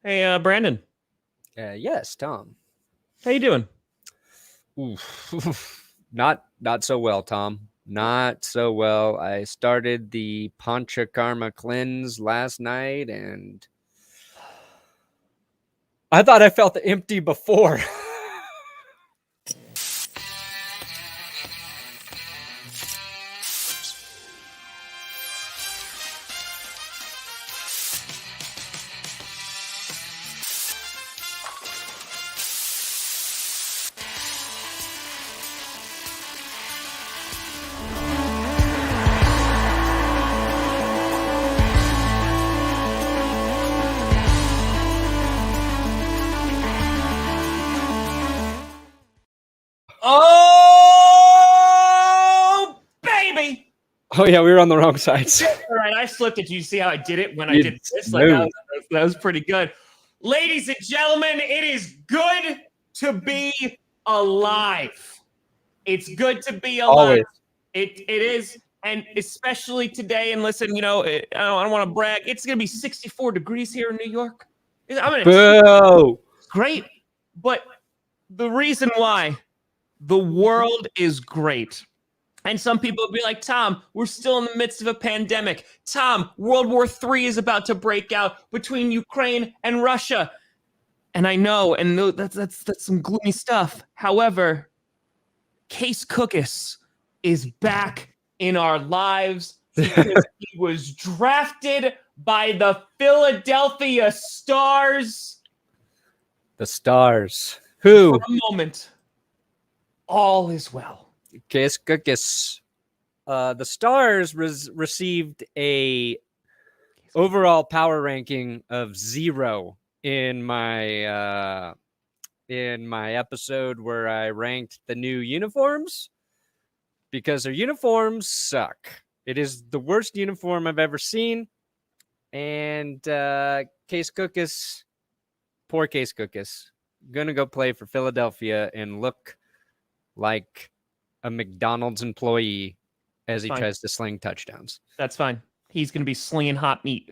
Hey, Brandon, Yes, Tom. how you doing? Oof. Not so well, Tom. Not so well. I started the Panchakarma cleanse last night, and I thought I felt empty before. Oh, baby! Oh yeah, we were on the wrong sides. All right, I slipped it. Did you see how I did it when I You did this? smooth. That was pretty good. Ladies and gentlemen, it is good to be alive. It's good to be alive. Always. It is, and especially today. And listen, I don't want to brag. It's going to be 64 degrees here in New York. I'm going to Boo! great, but the reason why the world is great. And some people will be like, Tom, we're still in the midst of a pandemic. Tom, World War III is about to break out between Ukraine and Russia. And I know, and that's some gloomy stuff. However, Case Cookus is back in our lives because he was drafted by the Philadelphia Stars. The Stars. Who? For a moment, all is well. Cookus. The Stars received a overall power ranking of 0 in my episode where I ranked the new uniforms because their uniforms suck. It is the worst uniform I've ever seen. And Case Cookus, poor Case Cookus, gonna go play for Philadelphia and look like a McDonald's employee as he tries to sling touchdowns. That's fine. He's going to be slinging hot meat.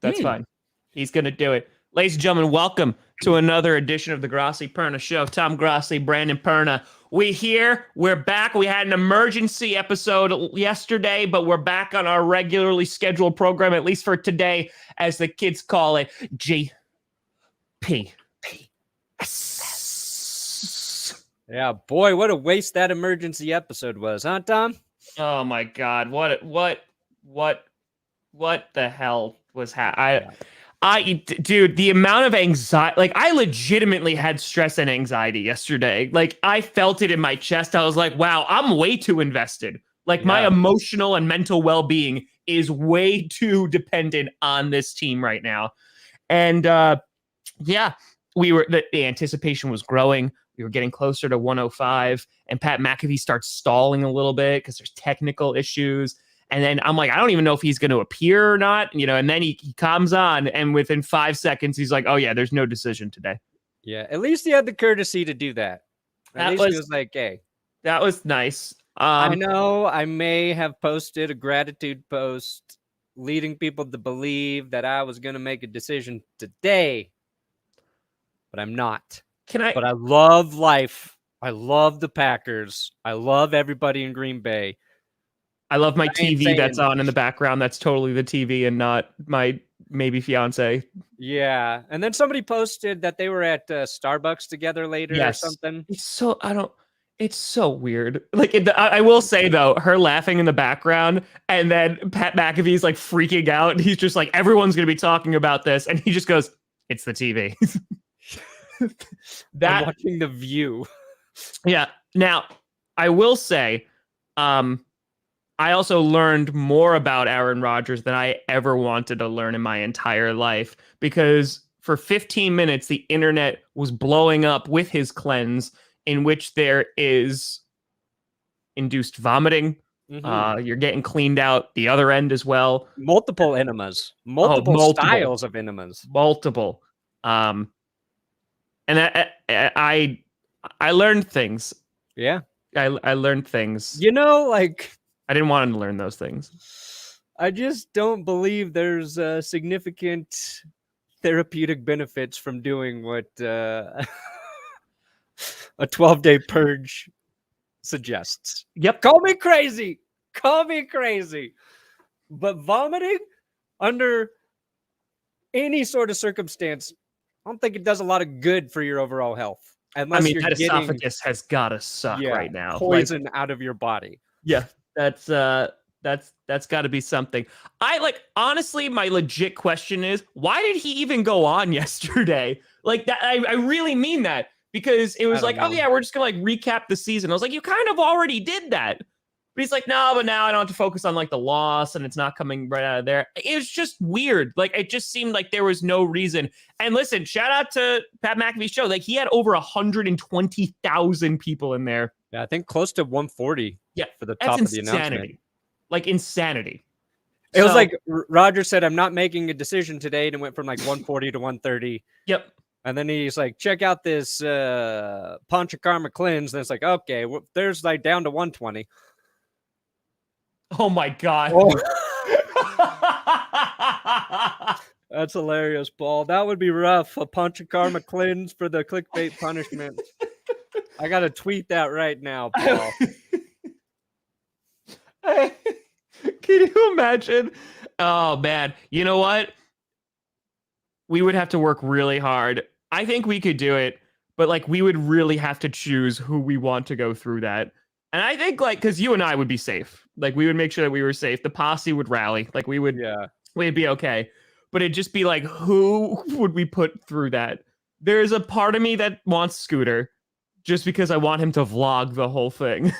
That's fine. He's going to do it. Ladies and gentlemen, welcome to another edition of the Grassi Perna Show. Tom Grassi, Brandon Perna. We're back. We had an emergency episode yesterday, but we're back on our regularly scheduled program, at least for today, as the kids call it, GPS. Yeah, boy, what a waste that emergency episode was, huh, Tom? Oh my God! What the hell was dude, the amount of anxiety, like I legitimately had stress and anxiety yesterday. Like I felt it in my chest. I was like, wow, I'm way too invested. Like my emotional and mental well-being is way too dependent on this team right now. And the anticipation was growing. We were getting closer to 105, and Pat McAfee starts stalling a little bit because there's technical issues. And then I'm like, I don't even know if he's going to appear or not, and then he comes on, and within 5 seconds, he's like, oh, yeah, there's no decision today. Yeah, at least he had the courtesy to do that. At least he was like, hey. That was nice. I know I may have posted a gratitude post leading people to believe that I was going to make a decision today, but I'm not. But I love life. I love the Packers. I love everybody in Green Bay. I love my TV that's on in the background. That's totally the TV and not my maybe fiance. Yeah. And then somebody posted that they were at Starbucks together later or something. It's so weird. Like I will say though, her laughing in the background and then Pat McAfee's like freaking out. And he's just like, everyone's going to be talking about this. And he just goes, it's the TV. I'm watching The View. Yeah. Now, I will say, I also learned more about Aaron Rodgers than I ever wanted to learn in my entire life, because for 15 minutes, the internet was blowing up with his cleanse, in which there is induced vomiting. Mm-hmm. You're getting cleaned out the other end as well. Multiple enemas. Multiple styles of enemas. Multiple. And I learned things. Yeah. I learned things. Like, I didn't want to learn those things. I just don't believe there's significant therapeutic benefits from doing what a 12-day purge suggests. Yep. Call me crazy. But vomiting under any sort of circumstance, I don't think it does a lot of good for your overall health. Unless you're that getting esophagus has got to suck right now. Poison out of your body. Yeah, that's got to be something. Honestly, my legit question is, why did he even go on yesterday? Like that, I really mean that, because it was like, oh yeah, we're just gonna recap the season. I was like, you kind of already did that. But he's like, no, but now I don't have to focus on the loss and it's not coming right out of there. It was just weird. It just seemed like there was no reason. And listen, shout out to Pat McAfee's show. He had over 120,000 people in there. Yeah, I think close to 140. Yeah, for the top of the announcement. Insanity. It was like Rodgers said, I'm not making a decision today, and it went from 140 to 130. Yep. And then he's like, check out this Panchakarma cleanse. And it's like, okay, there's down to 120. Oh my God. Oh. That's hilarious, Paul. That would be rough. A Panchakarma cleanse for the clickbait punishment. I got to tweet that right now, Paul. Can you imagine? Oh, man. You know what? We would have to work really hard. I think we could do it, but we would really have to choose who we want to go through that. And I think because you and I would be safe. We would make sure that we were safe. The posse would rally. We'd be okay. But it'd just be who would we put through that? There's a part of me that wants Scooter just because I want him to vlog the whole thing.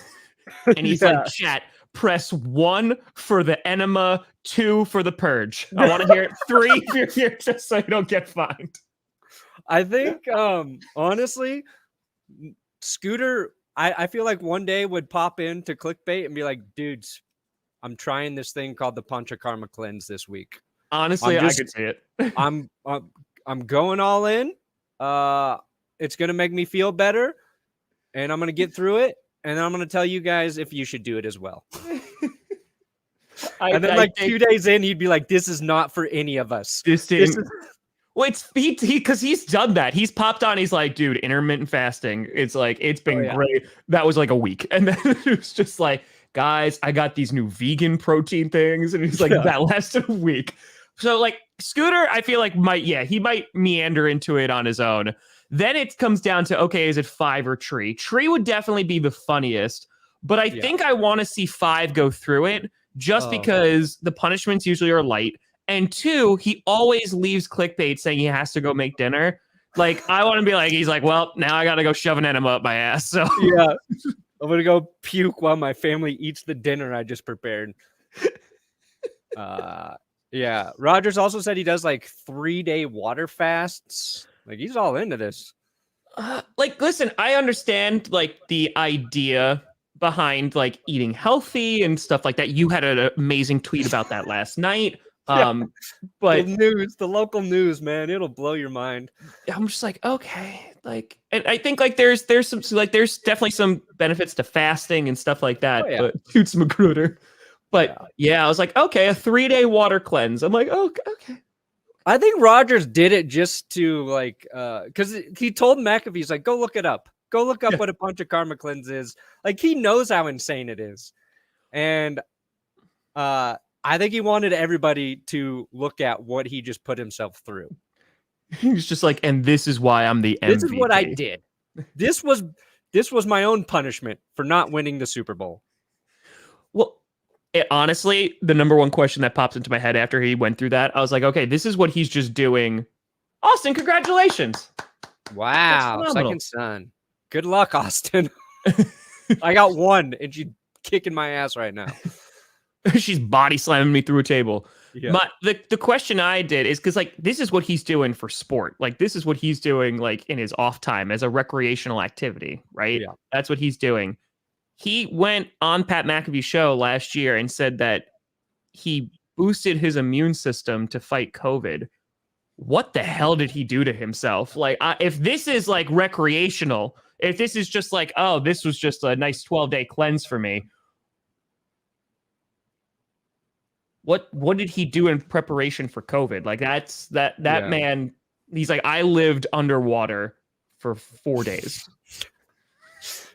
And he's chat, press 1 for the enema, 2 for the purge. I want to hear it 3 if you're here just so you don't get fined. I think, honestly, Scooter, I feel like one day would pop into clickbait and be like, dudes, I'm trying this thing called the Panchakarma cleanse this week. Honestly, I could see it. I'm going all in. It's going to make me feel better, and I'm going to get through it. And then I'm going to tell you guys if you should do it as well. And then 2 days in, he'd be like, this is not for any of us. This is... Well, because he's done that. He's popped on. He's like, dude, intermittent fasting. It's it's been great. That was a week. And then it was just guys, I got these new vegan protein things. And he's that lasted a week. So Scooter, I feel he might meander into it on his own. Then it comes down to, okay, is it 5 or Tree? Tree would definitely be the funniest, but I think I want to see 5 go through it just because the punishments usually are light. And 2, he always leaves clickbait saying he has to go make dinner. I want to be he's well, now I got to go shove an enema up my ass. So yeah, I'm going to go puke while my family eats the dinner I just prepared. Yeah. Rodgers also said he does 3-day water fasts. He's all into this. Listen, I understand the idea behind eating healthy and stuff like that. You had an amazing tweet about that last night. But the local news, man, it'll blow your mind. I'm just okay, and I think there's some there's definitely some benefits to fasting and stuff like that. But Toots Magruder. But I was okay, a 3-day water cleanse. I'm okay. I think Rodgers did it just to because he told McAfee, he's go look it up. Go look up what a Panchakarma cleanse is. He knows how insane it is. And I think he wanted everybody to look at what he just put himself through. He's just and this is why I'm the MVP. This is what I did. This was my own punishment for not winning the Super Bowl. Well, honestly, the number one question that pops into my head after he went through that, I was okay, this is what he's just doing. Austin, congratulations. Wow. Second son. Good luck, Austin. I got 1 and she's kicking my ass right now. She's body slamming me through a table. Yeah. The question I did is because this is what he's doing for sport. This is what he's doing in his off time as a recreational activity, right? Yeah. That's what he's doing. He went on Pat McAfee's show last year and said that he boosted his immune system to fight COVID. What the hell did he do to himself? If this is recreational, if this is just oh, this was just a nice 12-day cleanse for me. what did he do in preparation for COVID? Like that Yeah. man, he's like, I lived underwater for 4 days.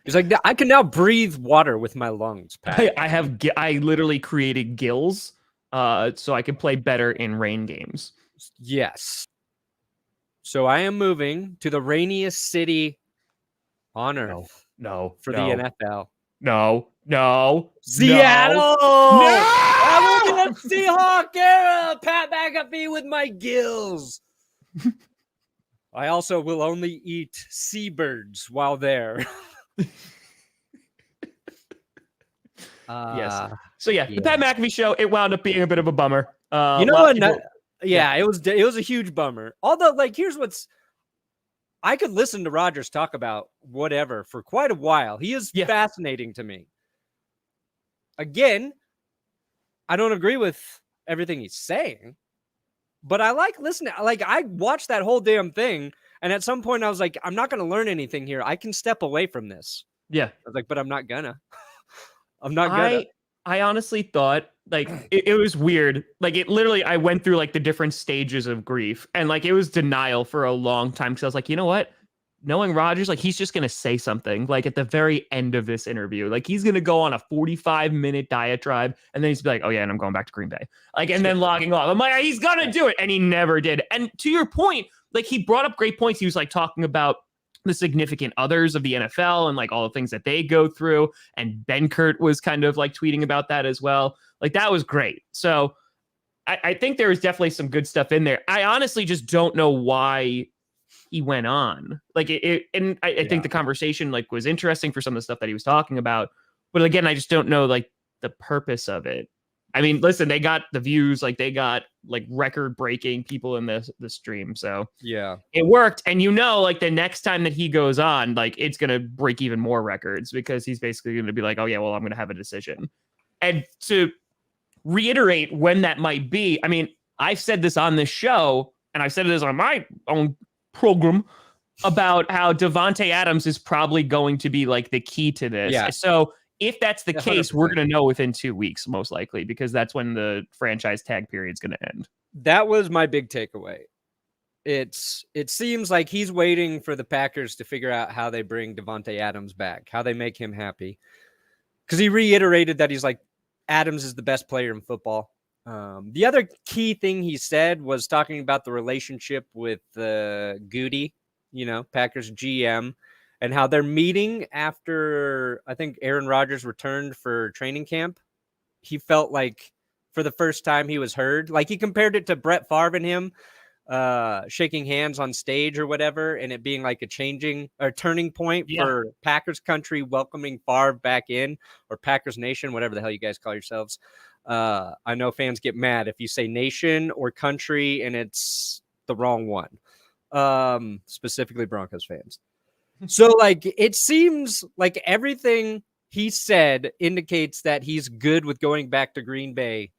He's like, I can now breathe water with my lungs, Pat. I literally created gills so I can play better in rain games. Yes. So I am moving to the rainiest city on earth for the NFL. No. Seattle! No! I'm looking at Seahawk era! Pat McAfee with my gills! I also will only eat seabirds while there. Yes. So the Pat McAfee show, it wound up being a bit of a bummer. You know what? It was a huge bummer. Although, like, here's what's I could listen to Rodgers talk about whatever for quite a while. He is fascinating to me. Again, I don't agree with everything he's saying, but I like listening. Like, I watched that whole damn thing, and at some point I was like, I'm not going to learn anything here. I can step away from this. Yeah. I was like, but I'm not gonna. I'm not gonna. I honestly thought, like, it was weird. Like, it literally, I went through, like, the different stages of grief. And, like, it was denial for a long time. Because I was like, you know what? Knowing Rodgers, like, he's just going to say something, like, at the very end of this interview. Like, he's going to go on a 45-minute diatribe. And then he's be like, oh, yeah, and I'm going back to Green Bay. Like, and then logging off. I'm like, he's going to do it. And he never did. And to your point, like, he brought up great points. He was, like, talking about the significant others of the NFL and like all the things that they go through. And Ben Kurt was kind of like tweeting about that as well. Like that was great. So I think there was definitely some good stuff in there. I honestly just don't know why he went on. Like I think the conversation like was interesting for some of the stuff that he was talking about. But again, I just don't know like the purpose of it. I mean, listen, they got the views, like they got like record breaking people in the stream. So yeah, it worked. And like the next time that he goes on, like it's going to break even more records because he's basically going to be like, oh yeah, well, I'm going to have a decision. And to reiterate when that might be, I mean, I've said this on this show and I've said this on my own program about how Davante Adams is probably going to be like the key to this. Yeah. So if that's the 100%. case, we're going to know within 2 weeks, most likely, because that's when the franchise tag period is going to end. That was my big takeaway. It seems like he's waiting for the Packers to figure out how they bring Davante Adams back, how they make him happy. Because he reiterated that he's like, Adams is the best player in football. The other key thing he said was talking about the relationship with Goody, Packers GM, and how they're meeting after, I think, Aaron Rodgers returned for training camp. He felt like for the first time he was heard. Like he compared it to Brett Favre and him shaking hands on stage or whatever, and it being like a turning point for Packers country welcoming Favre back in, or Packers Nation, whatever the hell you guys call yourselves. I know fans get mad if you say nation or country and it's the wrong one, specifically Broncos fans. So, like, it seems like everything he said indicates that he's good with going back to Green Bay,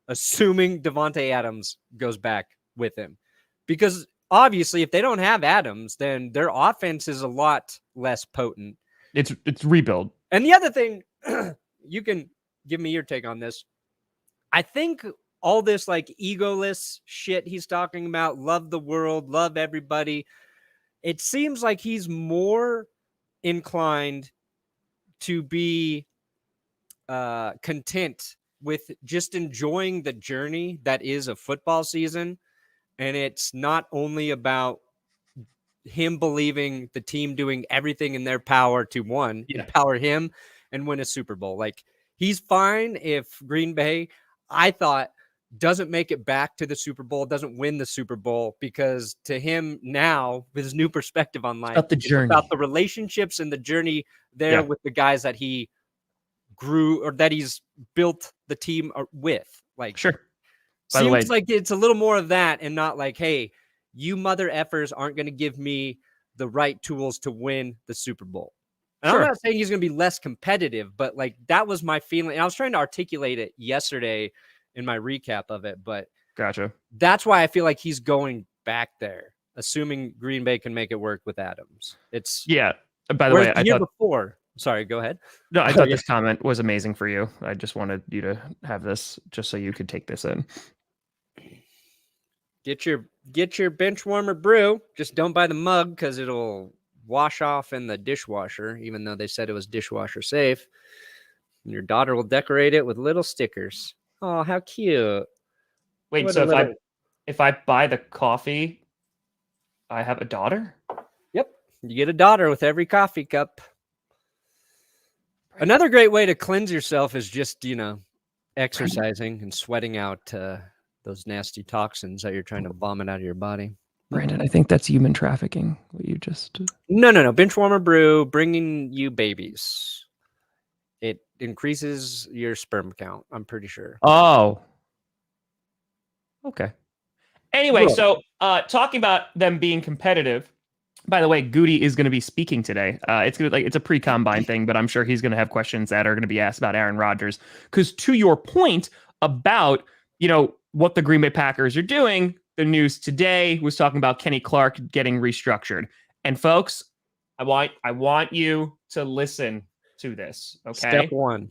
assuming Davante Adams goes back with him. Because, obviously, if they don't have Adams, then their offense is a lot less potent. It's rebuild. And the other thing, you can give me your take on this. I think all this, like, egoless shit he's talking about, love the world, love everybody, it seems like he's more inclined to be content with just enjoying the journey that is a football season. And it's not only about him believing the team doing everything in their power to empower him and win a Super Bowl. Like, he's fine if Green Bay, I thought, doesn't make it back to the Super Bowl, doesn't win the Super Bowl, because to him now, with his new perspective on life, it's about the relationships and the journey there with the guys that he grew or that he's built the team with. Like, sure. Seems like it's a little more of that and not like, hey, you mother effers aren't going to give me the right tools to win the Super Bowl. And I'm not saying he's going to be less competitive, but like that was my feeling. And I was trying to articulate it yesterday in my recap of it, but gotcha. That's why I feel like he's going back there, assuming Green Bay can make it work with Adams. It's by the way, the year before Sorry, go ahead. No, I Oh, thought yeah. this comment was amazing for you. I just wanted you to have this just so you could take this in. Get your bench warmer brew. Just don't buy the mug because it'll wash off in the dishwasher, even though they said it was dishwasher safe. And your daughter will decorate it with little stickers. Oh, how cute. Wait, What so a little... if I buy the coffee, I have a daughter? Yep. You get a daughter with every coffee cup. Another great way to cleanse yourself is just, exercising and sweating out those nasty toxins that you're trying to vomit out of your body. Brandon, I think that's human trafficking. What you just No. Bench warmer brew, bringing you babies. It increases your sperm count, I'm pretty sure. Oh. Okay. Anyway, Right. so talking about them being competitive. By the way, Goody is going to be speaking today. It's a pre-combine thing, but I'm sure he's going to have questions that are going to be asked about Aaron Rodgers. Because to your point about what the Green Bay Packers are doing, the news today was talking about Kenny Clark getting restructured. And folks, I want you to listen to this. Okay. Step one.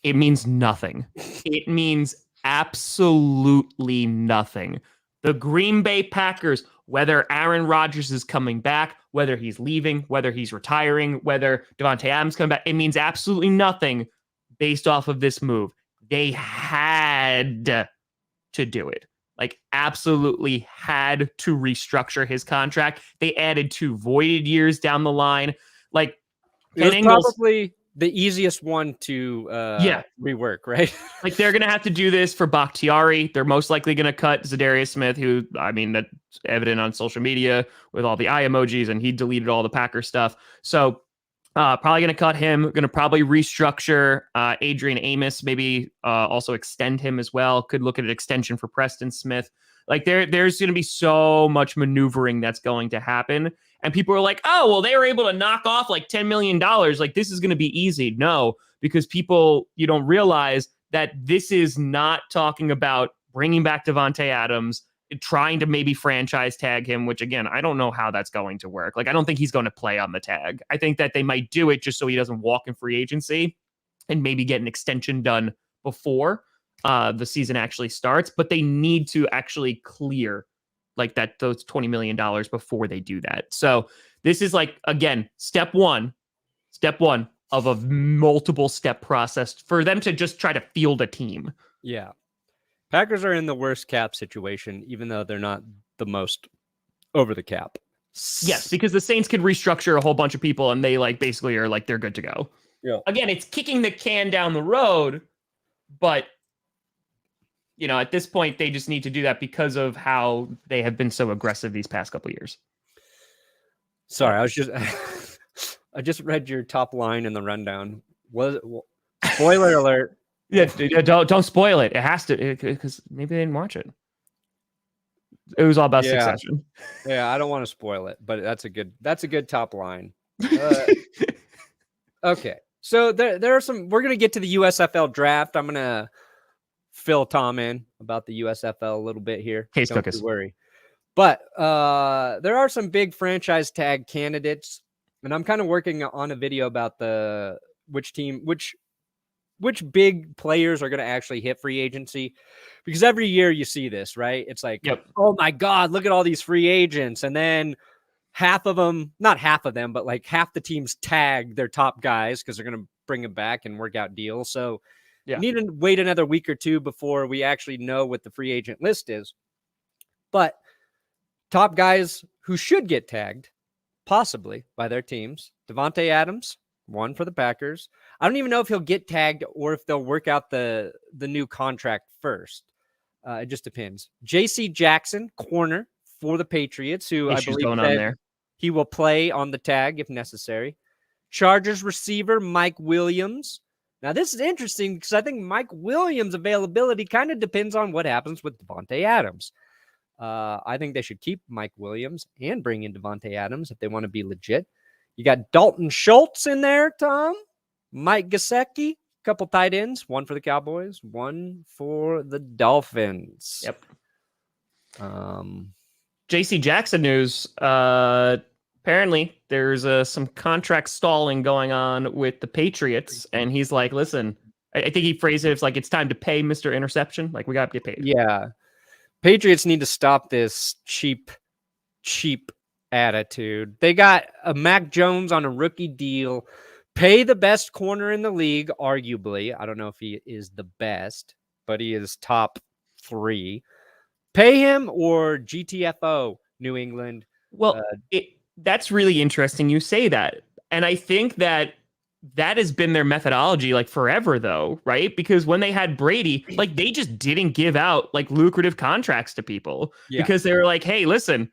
It means nothing. It means absolutely nothing. The Green Bay Packers, whether Aaron Rodgers is coming back, whether he's leaving, whether he's retiring, whether Davante Adams coming back, it means absolutely nothing based off of this move. They had to do it. Like, absolutely had to restructure his contract. They added 2 voided years down the line. Like, it was probably the easiest one to rework, right? Like, they're going to have to do this for Bakhtiari. They're most likely going to cut Zadarius Smith, who, I mean, that's evident on social media with all the eye emojis, and he deleted all the Packer stuff. So probably going to cut him. Going to probably restructure Adrian Amos, maybe also extend him as well. Could look at an extension for Preston Smith. Like, there's going to be so much maneuvering that's going to happen. And people are like, oh, well, they were able to knock off like $10 million. Like, this is going to be easy. No, because you don't realize that this is not talking about bringing back Davante Adams, trying to maybe franchise tag him, which, again, I don't know how that's going to work. Like, I don't think he's going to play on the tag. I think that they might do it just so he doesn't walk in free agency and maybe get an extension done before the season actually starts. But they need to actually clear like those $20 million before they do that. So this is like, again, step one of a multiple step process for them to just try to field a team. Yeah. Packers are in the worst cap situation, even though they're not the most over the cap. Yes, because the Saints could restructure a whole bunch of people and they like basically are like, they're good to go. Yeah. Again, it's kicking the can down the road, but at this point, they just need to do that because of how they have been so aggressive these past couple of years. Sorry, I just read your top line in the rundown. Spoiler alert. Yeah, don't spoil it. It has to, because maybe they didn't watch it. It was all about Succession. Yeah, I don't want to spoil it, but that's a good top line. Okay, so there are some. We're gonna get to the USFL draft. I'm gonna fill Tom in about the USFL a little bit here. Case Don't Cookus. you worry. But there are some big franchise tag candidates, and I'm kind of working on a video about which big players are going to actually hit free agency, because every year you see this, right? It's like, Oh my God, look at all these free agents. And then not half of them, but like half the teams tag their top guys because they're going to bring them back and work out deals. So you need to wait another week or two before we actually know what the free agent list is. But top guys who should get tagged, possibly by their teams: Davante Adams, one for the Packers. I don't even know if he'll get tagged or if they'll work out the new contract first. It just depends. J.C. Jackson, corner for the Patriots, who I believe going on there. He will play on the tag if necessary. Chargers receiver Mike Williams. Now, this is interesting because I think Mike Williams' availability kind of depends on what happens with Davante Adams. I think they should keep Mike Williams and bring in Davante Adams if they want to be legit. You got Dalton Schultz in there, Tom. Mike Gesicki, couple tight ends, one for the Cowboys, one for the Dolphins. Yep. JC Jackson news. apparently there's some contract stalling going on with the Patriots, and he's like, listen, I think he phrased it as like, it's time to pay Mr. Interception. Like, we got to get paid. Yeah. Patriots need to stop this cheap attitude. They got a Mac Jones on a rookie deal. Pay the best corner in the league, arguably. I don't know if he is the best, but he is top 3. Pay him or GTFO, New England. Well, that's really interesting you say that. And I think that has been their methodology like forever though, right? Because when they had Brady, like they just didn't give out like lucrative contracts to people because they were like, hey, listen,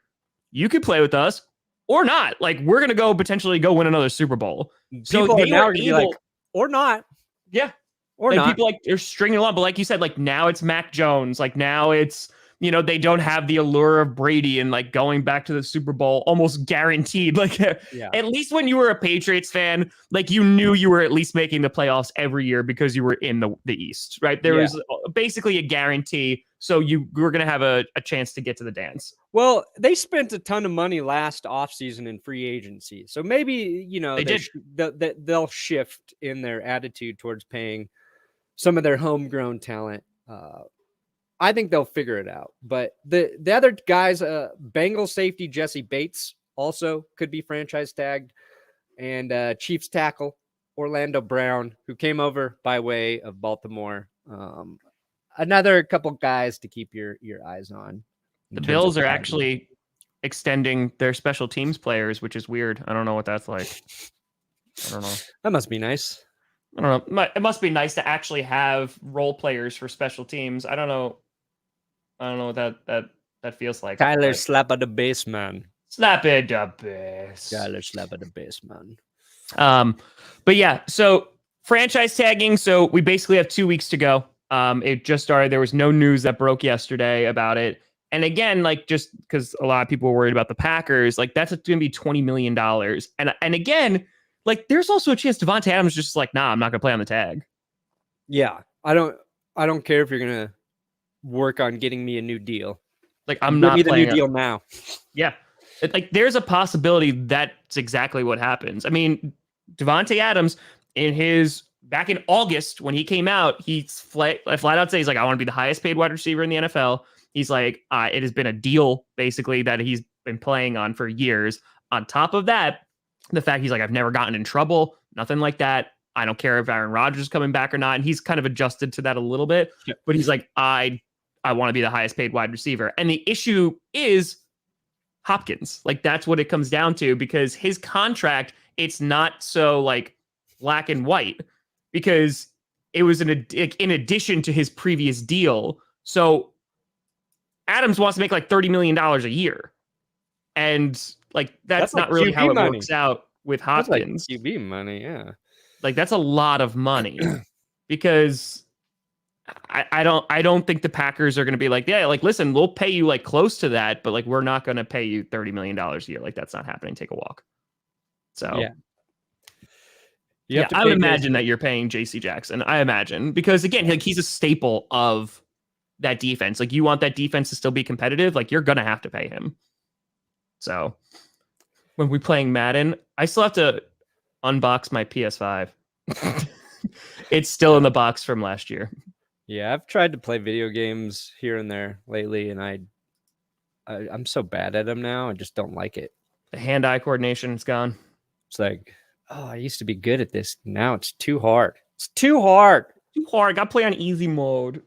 you could play with us or not. Like we're going to potentially go win another Super Bowl. So people they are now were going to be like, or not. Yeah. Or like not. People like they're stringing along. But like you said, like now it's Mac Jones. Like now it's, they don't have the allure of Brady and like going back to the Super Bowl almost guaranteed. Like at least when you were a Patriots fan, like you knew you were at least making the playoffs every year because you were in the East, right? There was basically a guarantee. So you were going to have a chance to get to the dance. Well, they spent a ton of money last offseason in free agency. So maybe, they'll shift in their attitude towards paying some of their homegrown talent. I think they'll figure it out. But the other guys, Bengals safety Jesse Bates also could be franchise tagged. And Chiefs tackle Orlando Brown, who came over by way of Baltimore. Another couple guys to keep your eyes on. The Bills are actually extending their special teams players, which is weird. I don't know what that's like. I don't know. That must be nice. I don't know. It must be nice to actually have role players for special teams. I don't know what that feels like. Tyler slap at the base, man. Slap at the base. Tyler slap at the base, man. But yeah, so franchise tagging. So we basically have 2 weeks to go. It just started. There was no news that broke yesterday about it. And again, like just because a lot of people were worried about the Packers, like that's going to be $20 million. And again, like there's also a chance Davante Adams just like, nah, I'm not going to play on the tag. Yeah, I don't care if you're going to work on getting me a new deal. Like I'm not playing the new deal now. Yeah, like there's a possibility that's exactly what happens. I mean, Davante Adams back in August when he came out, he's flat out say he's like, I want to be the highest paid wide receiver in the NFL. He's like, it has been a deal basically that he's been playing on for years. On top of that, the fact he's like, I've never gotten in trouble, nothing like that. I don't care if Aaron Rodgers is coming back or not. And he's kind of adjusted to that a little bit, but he's like, I want to be the highest paid wide receiver. And the issue is Hopkins. Like that's what it comes down to because his contract, it's not so like black and white because it was in addition to his previous deal. So Adams wants to make like $30 million a year. And like, that's not really how it works out with Hopkins. That's like QB money. Yeah. Like that's a lot of money because I don't think the Packers are going to be like, yeah, like, listen, we'll pay you like close to that, but like, we're not going to pay you $30 million a year. Like that's not happening. Take a walk. So yeah, I would imagine that you're paying JC Jackson. I imagine because again, like he's a staple of that defense. Like you want that defense to still be competitive. Like you're going to have to pay him. So when we're playing Madden, I still have to unbox my PS5. It's still in the box from last year. Yeah, I've tried to play video games here and there lately, and I'm so bad at them now. I just don't like it. The hand-eye coordination is gone. It's like, oh, I used to be good at this. Now it's too hard. It's too hard. I got to play on easy mode.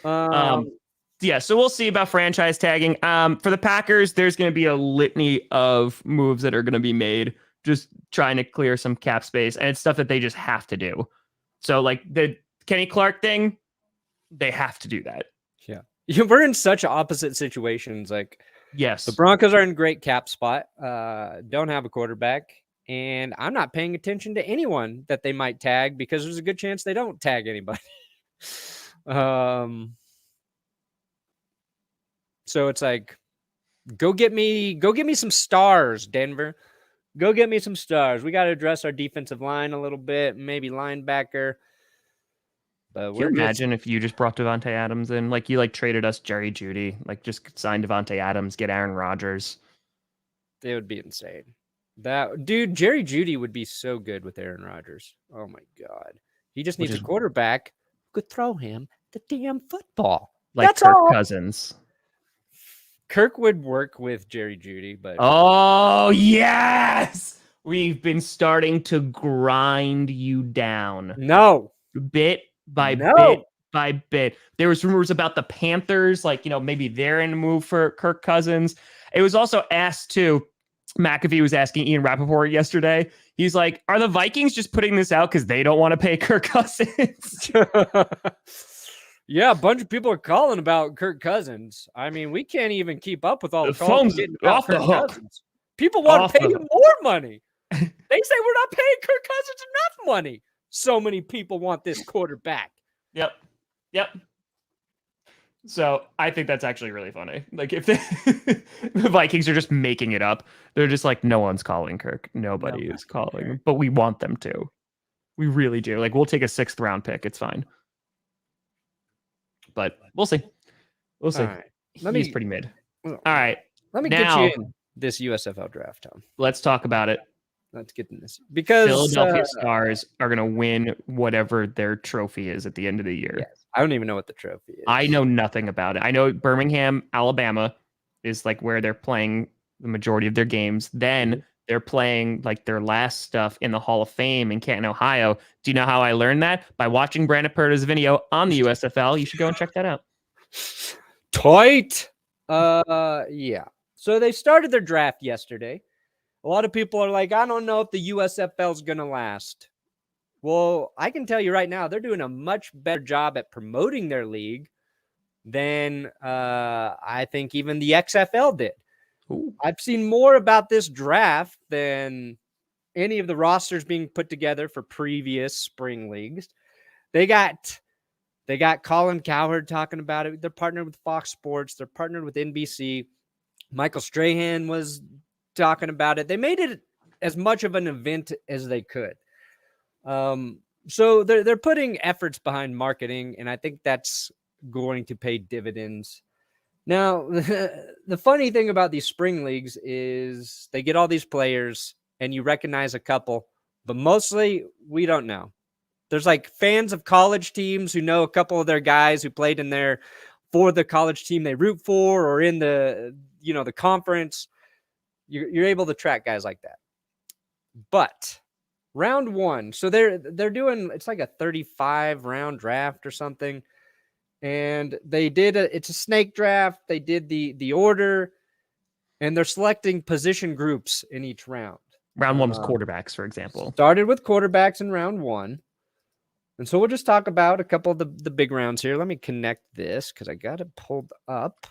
Yeah, so we'll see about franchise tagging. For the Packers, there's going to be a litany of moves that are going to be made, just trying to clear some cap space, and it's stuff that they just have to do. So, like the Kenny Clark thing, they have to do that. Yeah, we're in such opposite situations. Like, yes, the Broncos are in a great cap spot. Don't have a quarterback, and I'm not paying attention to anyone that they might tag because there's a good chance they don't tag anybody. So it's like, go get me some stars, Denver. Go get me some stars. We got to address our defensive line a little bit, maybe linebacker. But can you imagine if you just brought Davante Adams in, like you like traded us Jerry Jeudy, like just sign Davante Adams, get Aaron Rodgers. It would be insane. That dude, Jerry Jeudy would be so good with Aaron Rodgers. Oh my God. He just needs a quarterback who could throw him the damn football. Like That's Kirk all. Cousins. Kirk would work with Jerry Jeudy, but oh yes, we've been starting to grind you down. No. Bit by No. bit by bit. There was rumors about the Panthers, like, maybe they're in a move for Kirk Cousins. It was also asked too. McAfee was asking Ian Rappaport yesterday. He's like, are the Vikings just putting this out because they don't want to pay Kirk Cousins? Yeah, a bunch of people are calling about Kirk Cousins. I mean, we can't even keep up with all The the calls phone's getting about off the Kirk hook. Cousins. People want Off to pay the him more money. They say we're not paying Kirk Cousins enough money. So many people want this quarterback. Yep. So I think that's actually really funny. Like if the Vikings are just making it up, they're just like, no one's calling Kirk. Nobody is calling him, but we want them to. We really do. Like we'll take a 6th round pick. It's fine. But we'll see. We'll see. Right. He's pretty mid. All right. Let me now, get you in this USFL draft, Tom. Let's talk about it. Let's get in this. Because Philadelphia Stars are going to win whatever their trophy is at the end of the year. Yes. I don't even know what the trophy is. I know nothing about it. I know Birmingham, Alabama is like where they're playing the majority of their games. Then they're playing like their last stuff in the Hall of Fame in Canton, Ohio. Do you know how I learned that? By watching Brandon Perta's video on the USFL. You should go and check that out. Tight. Yeah. So they started their draft yesterday. A lot of people are like, I don't know if the USFL is going to last. Well, I can tell you right now, they're doing a much better job at promoting their league than I think even the XFL did. Ooh. I've seen more about this draft than any of the rosters being put together for previous spring leagues. They got Colin Cowherd talking about it. They're partnered with Fox Sports. They're partnered with NBC. Michael Strahan was talking about it. They made it as much of an event as they could. So they're putting efforts behind marketing, and I think that's going to pay dividends. Now, the funny thing about these spring leagues is they get all these players, and you recognize a couple, but mostly we don't know. There's like fans of college teams who know a couple of their guys who played in there for the college team they root for, or in the conference. You're able to track guys like that. But round one, so they're doing, it's like a 35 round draft or something. And they did it's a snake draft. They did the order, and they're selecting position groups in each round. Round one was quarterbacks, for example. Started with quarterbacks in round one. And so we'll just talk about a couple of the big rounds here. Let me connect this because I got it pulled up.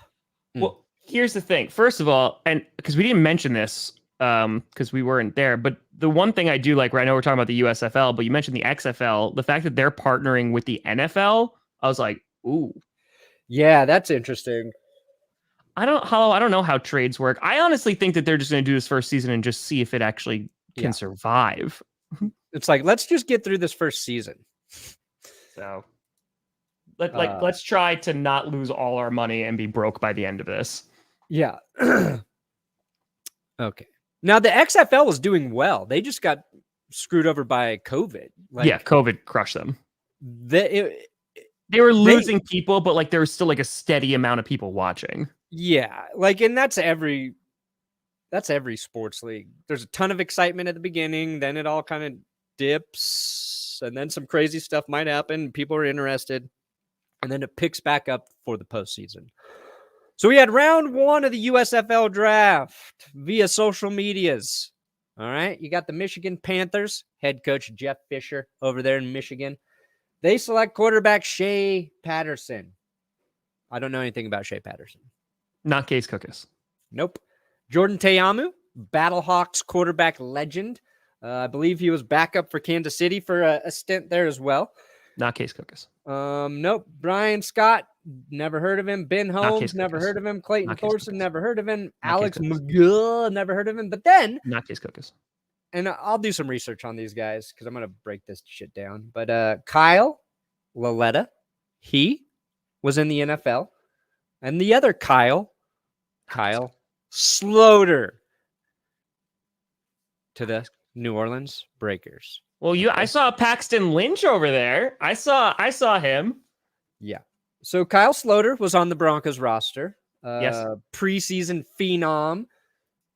Well, here's the thing. First of all, and because we didn't mention this because we weren't there, but the one thing I do like, right now we're talking about the USFL, but you mentioned the XFL, the fact that they're partnering with the NFL, I was like, ooh. Yeah, that's interesting. I don't know how trades work. I honestly think that they're just going to do this first season and just see if it actually can survive. It's like, let's just get through this first season. So let's try to not lose all our money and be broke by the end of this. Yeah. Okay. Now the XFL was doing well. They just got screwed over by COVID. COVID crushed them. They were losing people, but like there was still like a steady amount of people watching. Yeah, and that's every sports league. There's a ton of excitement at the beginning, then it all kind of dips, and then some crazy stuff might happen. People are interested, and then it picks back up for the postseason. So we had round one of the USFL draft via social medias. All right, you got the Michigan Panthers, head coach Jeff Fisher over there in Michigan. They select quarterback Shea Patterson. I don't know anything about Shea Patterson. Not Case Cookus. Nope. Jordan Teamu, Battlehawks quarterback legend. I believe he was backup for Kansas City for a stint there as well. Not Case Cookus. Nope. Brian Scott, never heard of him. Ben Holmes, never heard of him. Clayton Thorson, never heard of him. Alex McGill, never heard of him. But then, not Case Cookus. And I'll do some research on these guys because I'm going to break this shit down. But Kyle Laletta, he was in the NFL. And the other Kyle Sloter. to the New Orleans Breakers. Well, I saw Paxton Lynch over there. I saw him. Yeah. So Kyle Sloter was on the Broncos roster. Yes. Preseason phenom.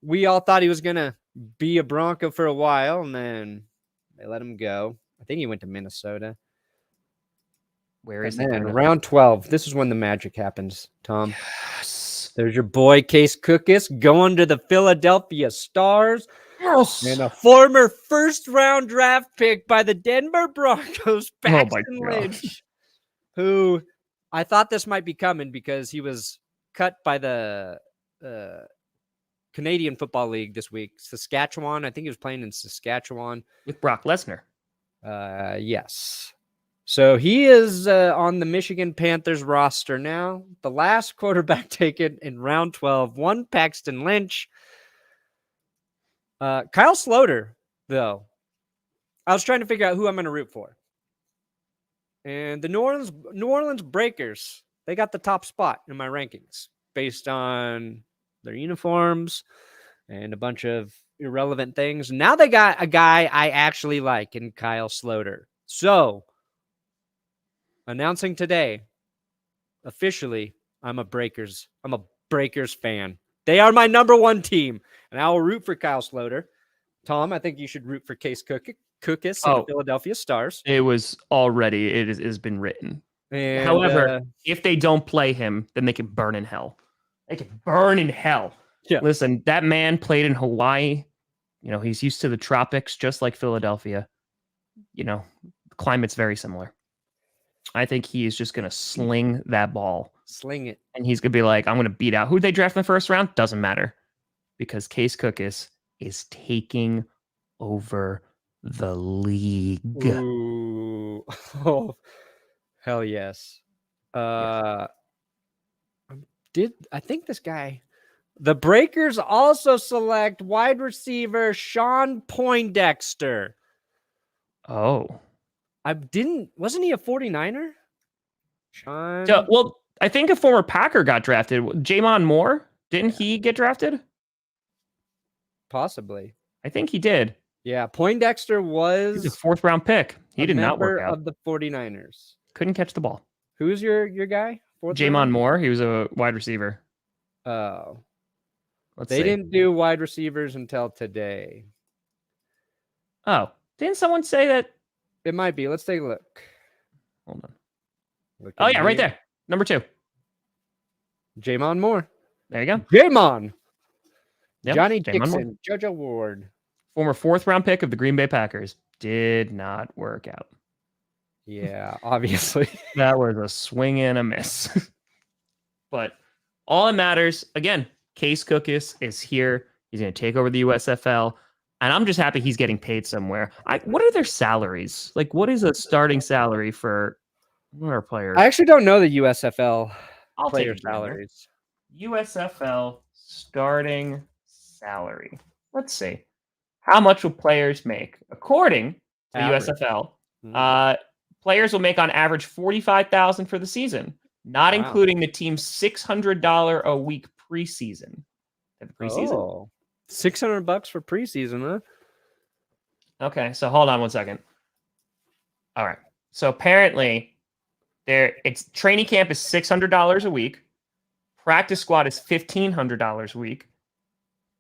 We all thought he was going to be a Bronco for a while, and then they let him go. I think he went to Minnesota. Where is and he? then round 12. This is when the magic happens, Tom. Yes. There's your boy Case Cookus going to the Philadelphia Stars. Yes. And a former first-round draft pick by the Denver Broncos, Paxton Lynch, who I thought this might be coming because he was cut by the Canadian Football League this week. Saskatchewan. I think he was playing in Saskatchewan. With Brock Lesnar. Yes. So he is on the Michigan Panthers roster now. The last quarterback taken in round 12, one Paxton Lynch. Kyle Sloter, though. I was trying to figure out who I'm going to root for. And the New Orleans Breakers, they got the top spot in my rankings based on their uniforms and a bunch of irrelevant things. Now they got a guy I actually like in Kyle Sloter. So, announcing today, officially, I'm a Breakers fan. They are my number one team, and I will root for Kyle Sloter. Tom, I think you should root for Case Cookus and the Philadelphia Stars. It has been written. And, however, if they don't play him, then they can burn in hell. They can burn in hell. Yeah. Listen, that man played in Hawaii. You know, he's used to the tropics, just like Philadelphia. You know, the climate's very similar. I think he is just going to sling that ball. Sling it. And he's going to be like, I'm going to beat out. Who'd they draft in the first round? Doesn't matter. Because Case Cookus is taking over the league. Ooh. Oh, hell yes. I think this guy, the Breakers also select wide receiver Sean Poindexter. Oh. Wasn't he a 49er? Sean? Well, I think a former Packer got drafted. Jamon Moore, didn't he get drafted? Possibly. I think he did. Yeah, Poindexter was a 4th round pick. He did not work out. Of the 49ers. Couldn't catch the ball. Who's your guy? Jamon Moore. He was a wide receiver. Oh. They didn't do wide receivers until today. Oh. Didn't someone say that? It might be. Let's take a look. Hold on. Oh, yeah, right there. Number 2. Jamon Moore. There you go. Jamon. Yep, Johnny Dixon. JoJo Ward. Former 4th round pick of the Green Bay Packers. Did not work out. Yeah, obviously. That was a swing and a miss. But all that matters, again, Case Cookus is here. He's going to take over the USFL. And I'm just happy he's getting paid somewhere. What are their salaries? Like, what is a starting salary for what are players? I actually don't know the USFL player take salaries. USFL starting salary. Let's see. How much will players make? According to the USFL, players will make on average $45,000 for the season, not including the team's $600 a week preseason. Preseason? Oh, $600 for preseason, huh? Okay, so hold on one second. All right. So apparently it's training camp is $600 a week. Practice squad is $1,500 a week.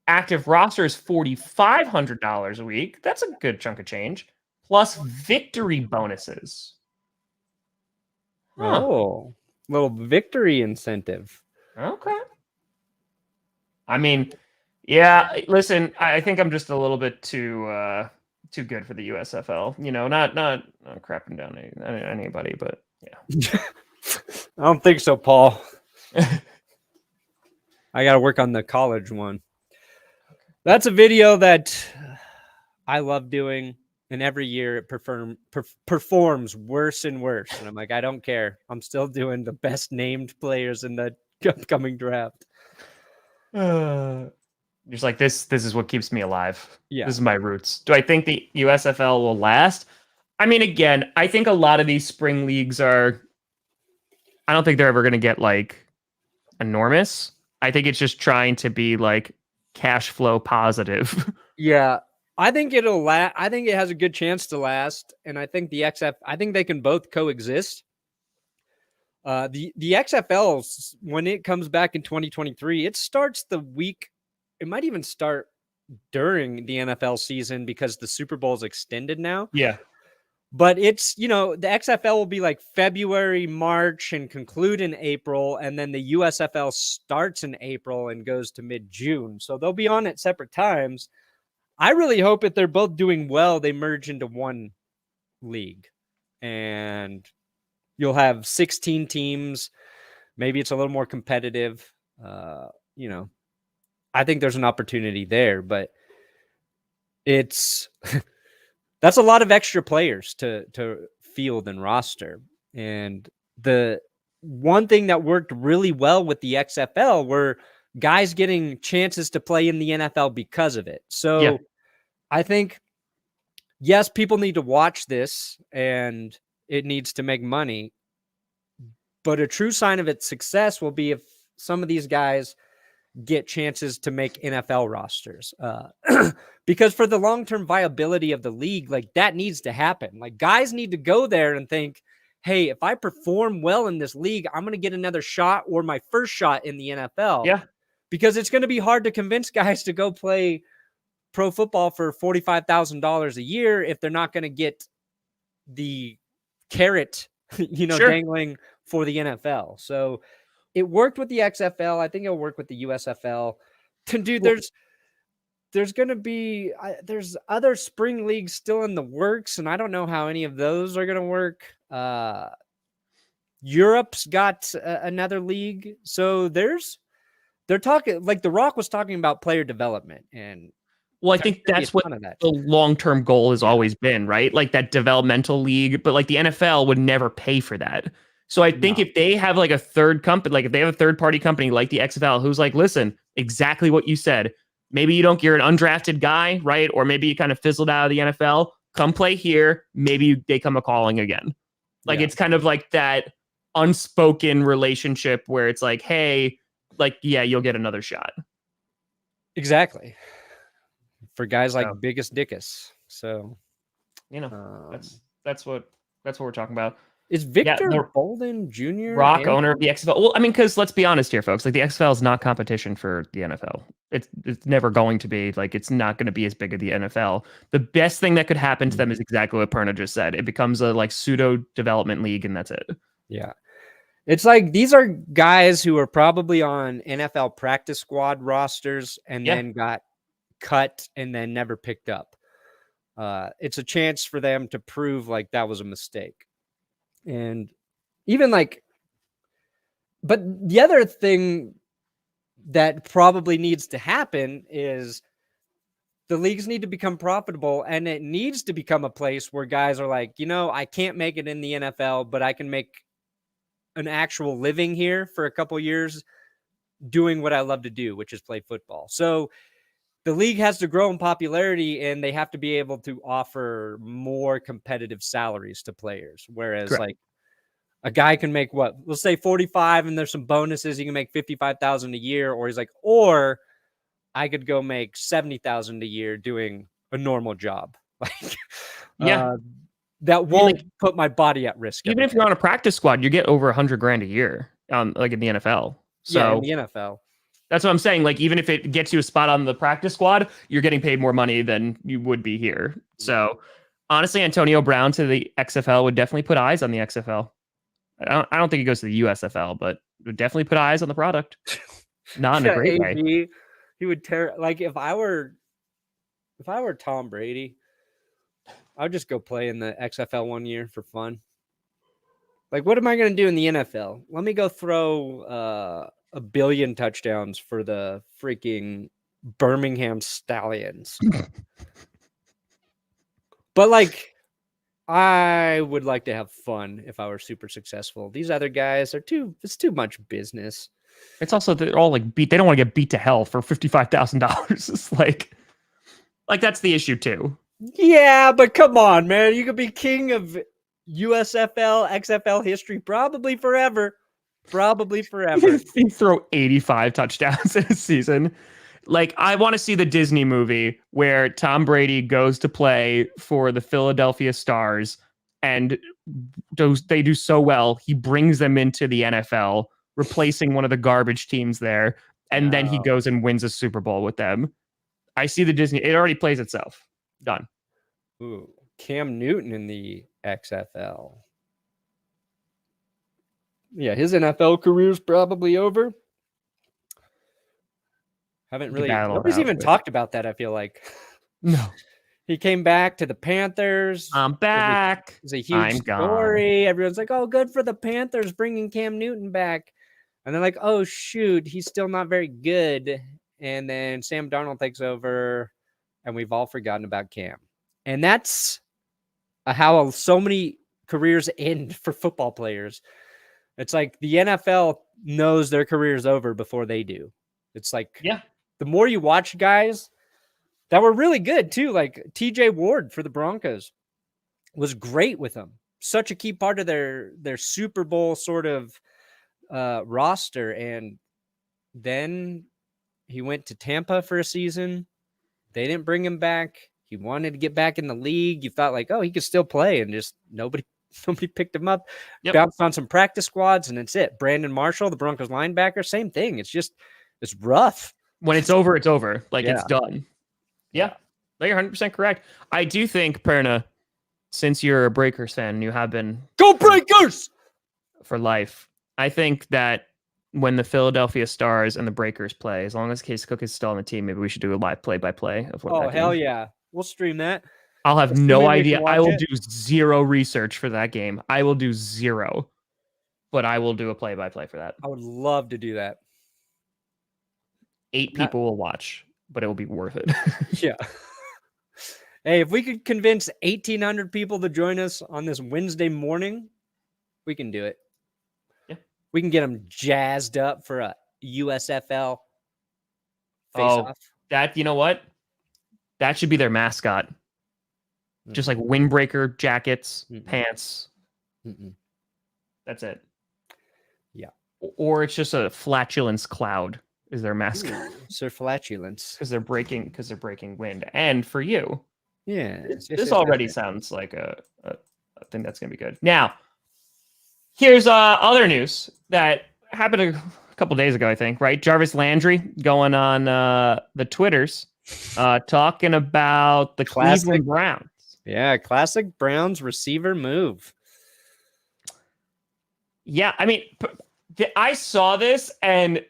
Active roster is $4,500 a week. That's a good chunk of change. Plus victory bonuses. Huh. Oh, little victory incentive. Okay. I mean, yeah, listen, I think I'm just a little bit too good for the USFL. You know, not crapping down anybody, but yeah. I don't think so, Paul. I got to work on the college one. That's a video that I love doing, and every year it performs worse and worse. And I'm like, I don't care. I'm still doing the best named players in the upcoming draft. Just like this is what keeps me alive. Yeah. This is my roots. Do I think the USFL will last? I mean, again, I think a lot of these spring leagues I don't think they're ever going to get like enormous. I think it's just trying to be like cash flow positive. Yeah. I think it'll last. I think it has a good chance to last, and I think I think they can both coexist. The XFL, when it comes back in 2023, it starts the week. It might even start during the NFL season because the Super Bowl is extended now. Yeah. But it's, the XFL will be like February, March, and conclude in April. And then the USFL starts in April and goes to mid-June. So they'll be on at separate times. I really hope if they're both doing well, they merge into one league. And you'll have 16 teams. Maybe it's a little more competitive. I think there's an opportunity there, but it's that's a lot of extra players to field and roster. And the one thing that worked really well with the XFL were guys getting chances to play in the NFL because of it. So Yeah. I think, yes, people need to watch this and it needs to make money. But a true sign of its success will be if some of these guys get chances to make NFL rosters. Because for the long-term viability of the league, like that needs to happen. Like guys need to go there and think, hey, if I perform well in this league, I'm going to get another shot or my first shot in the NFL. Yeah. Because it's going to be hard to convince guys to go play pro football for $45,000 a year if they're not going to get the carrot, Sure. dangling for the NFL. So it worked with the XFL. I think it'll work with the USFL. Dude, there's going to be there's other spring leagues still in the works, and I don't know how any of those are going to work. Europe's got another league, so they're talking like The Rock was talking about player development, and well, I think that's what the long-term goal has always been, right? Like that developmental league, but like the NFL would never pay for that. So I think if they have like a third company, like if they have a third-party company like the XFL, who's like, listen, exactly what you said. Maybe you're an undrafted guy, right? Or maybe you kind of fizzled out of the NFL. Come play here. Maybe they come a calling again. Like it's kind of like that unspoken relationship where it's like, hey, like, yeah, you'll get another shot. Exactly. For guys like Biggest Dickus. So, that's what we're talking about. Is Victor Bolden Jr. Rock owner of the XFL? Well, I mean, because let's be honest here, folks. Like the XFL is not competition for the NFL. It's never going to be. Like it's not going to be as big as the NFL. The best thing that could happen to them is exactly what Perna just said. It becomes a like pseudo development league, and that's it. Yeah, it's like these are guys who are probably on NFL practice squad rosters and then got cut and then never picked up. It's a chance for them to prove like that was a mistake. And even like, but the other thing that probably needs to happen is the leagues need to become profitable, and it needs to become a place where guys are like, I can't make it in the NFL, but I can make an actual living here for a couple years doing what I love to do, which is play football. So the league has to grow in popularity, and they have to be able to offer more competitive salaries to players. Whereas like a guy can make let's say 45 and there's some bonuses. He can make 55,000 a year, or he's like, or I could go make 70,000 a year doing a normal job. Like, that won't put my body at risk. Even if you're on a practice squad, you get over $100,000 a year, like in the NFL. So in the NFL. That's what I'm saying. Like, even if it gets you a spot on the practice squad, you're getting paid more money than you would be here. So, honestly, Antonio Brown to the XFL would definitely put eyes on the XFL. I don't think he goes to the USFL, but would definitely put eyes on the product. Not in a great way. He would tear. Like, if I were Tom Brady, I would just go play in the XFL 1 year for fun. Like, what am I going to do in the NFL? Let me go throw 1 billion touchdowns for the freaking Birmingham Stallions. But like, I would like to have fun if I were super successful. These other guys it's too much business. It's also, they're all like they don't want to get beat to hell for $55,000. It's like that's the issue too. Yeah, but come on, man. You could be king of USFL, XFL history probably forever. Probably forever. He throw 85 touchdowns in a season. Like, I want to see the Disney movie where Tom Brady goes to play for the Philadelphia Stars and they do so well, he brings them into the NFL, replacing one of the garbage teams there, and then he goes and wins a Super Bowl with them. I see the Disney. It already plays itself. Done. Ooh, Cam Newton in the XFL. Yeah, his NFL career's probably over. Haven't really. Nobody's even talked about that, I feel like. No. He came back to the Panthers. I'm back. It's a huge story. Gone. Everyone's like, oh, good for the Panthers bringing Cam Newton back. And they're like, oh, shoot, he's still not very good. And then Sam Darnold takes over, and we've all forgotten about Cam. And that's how so many careers end for football players. It's like the NFL knows their career is over before they do. It's like, yeah, the more you watch guys that were really good too, like TJ Ward for the Broncos was great with them. Such a key part of their Super Bowl sort of roster. And then he went to Tampa for a season. They didn't bring him back. He wanted to get back in the league. You thought like, oh, he could still play, and just nobody picked him up. Yep. Bounced on some practice squads, and that's it. Brandon Marshall, the Broncos linebacker, same thing. It's rough. When it's over, it's over. Like, it's done. Yeah, you're 100% correct. I do think, Perna, since you're a Breakers fan, you have been go Breakers for life. I think that when the Philadelphia Stars and the Breakers play, as long as Case Cook is still on the team, maybe we should do a live play-by-play of what. Oh, hell yeah. We'll stream that. I'll have no idea. I will do zero research for that game. I will do zero, but I will do a play-by-play for that. I would love to do that. 8 people will watch, but it will be worth it. Yeah. Hey, if we could convince 1,800 people to join us on this Wednesday morning, we can do it. Yeah. We can get them jazzed up for a USFL face-off. You know what? That should be their mascot. Just like windbreaker jackets, pants. That's it. Yeah. Or it's just a flatulence cloud is their mascot. Sir Flatulence. Because they're breaking wind. And for you. Yeah. This already sounds like a thing that's gonna be good. Now, here's other news that happened a couple days ago, I think, right? Jarvis Landry going on the Twitters. Talking about the Cleveland Browns. Yeah, classic Browns receiver move. Yeah, I mean, I saw this and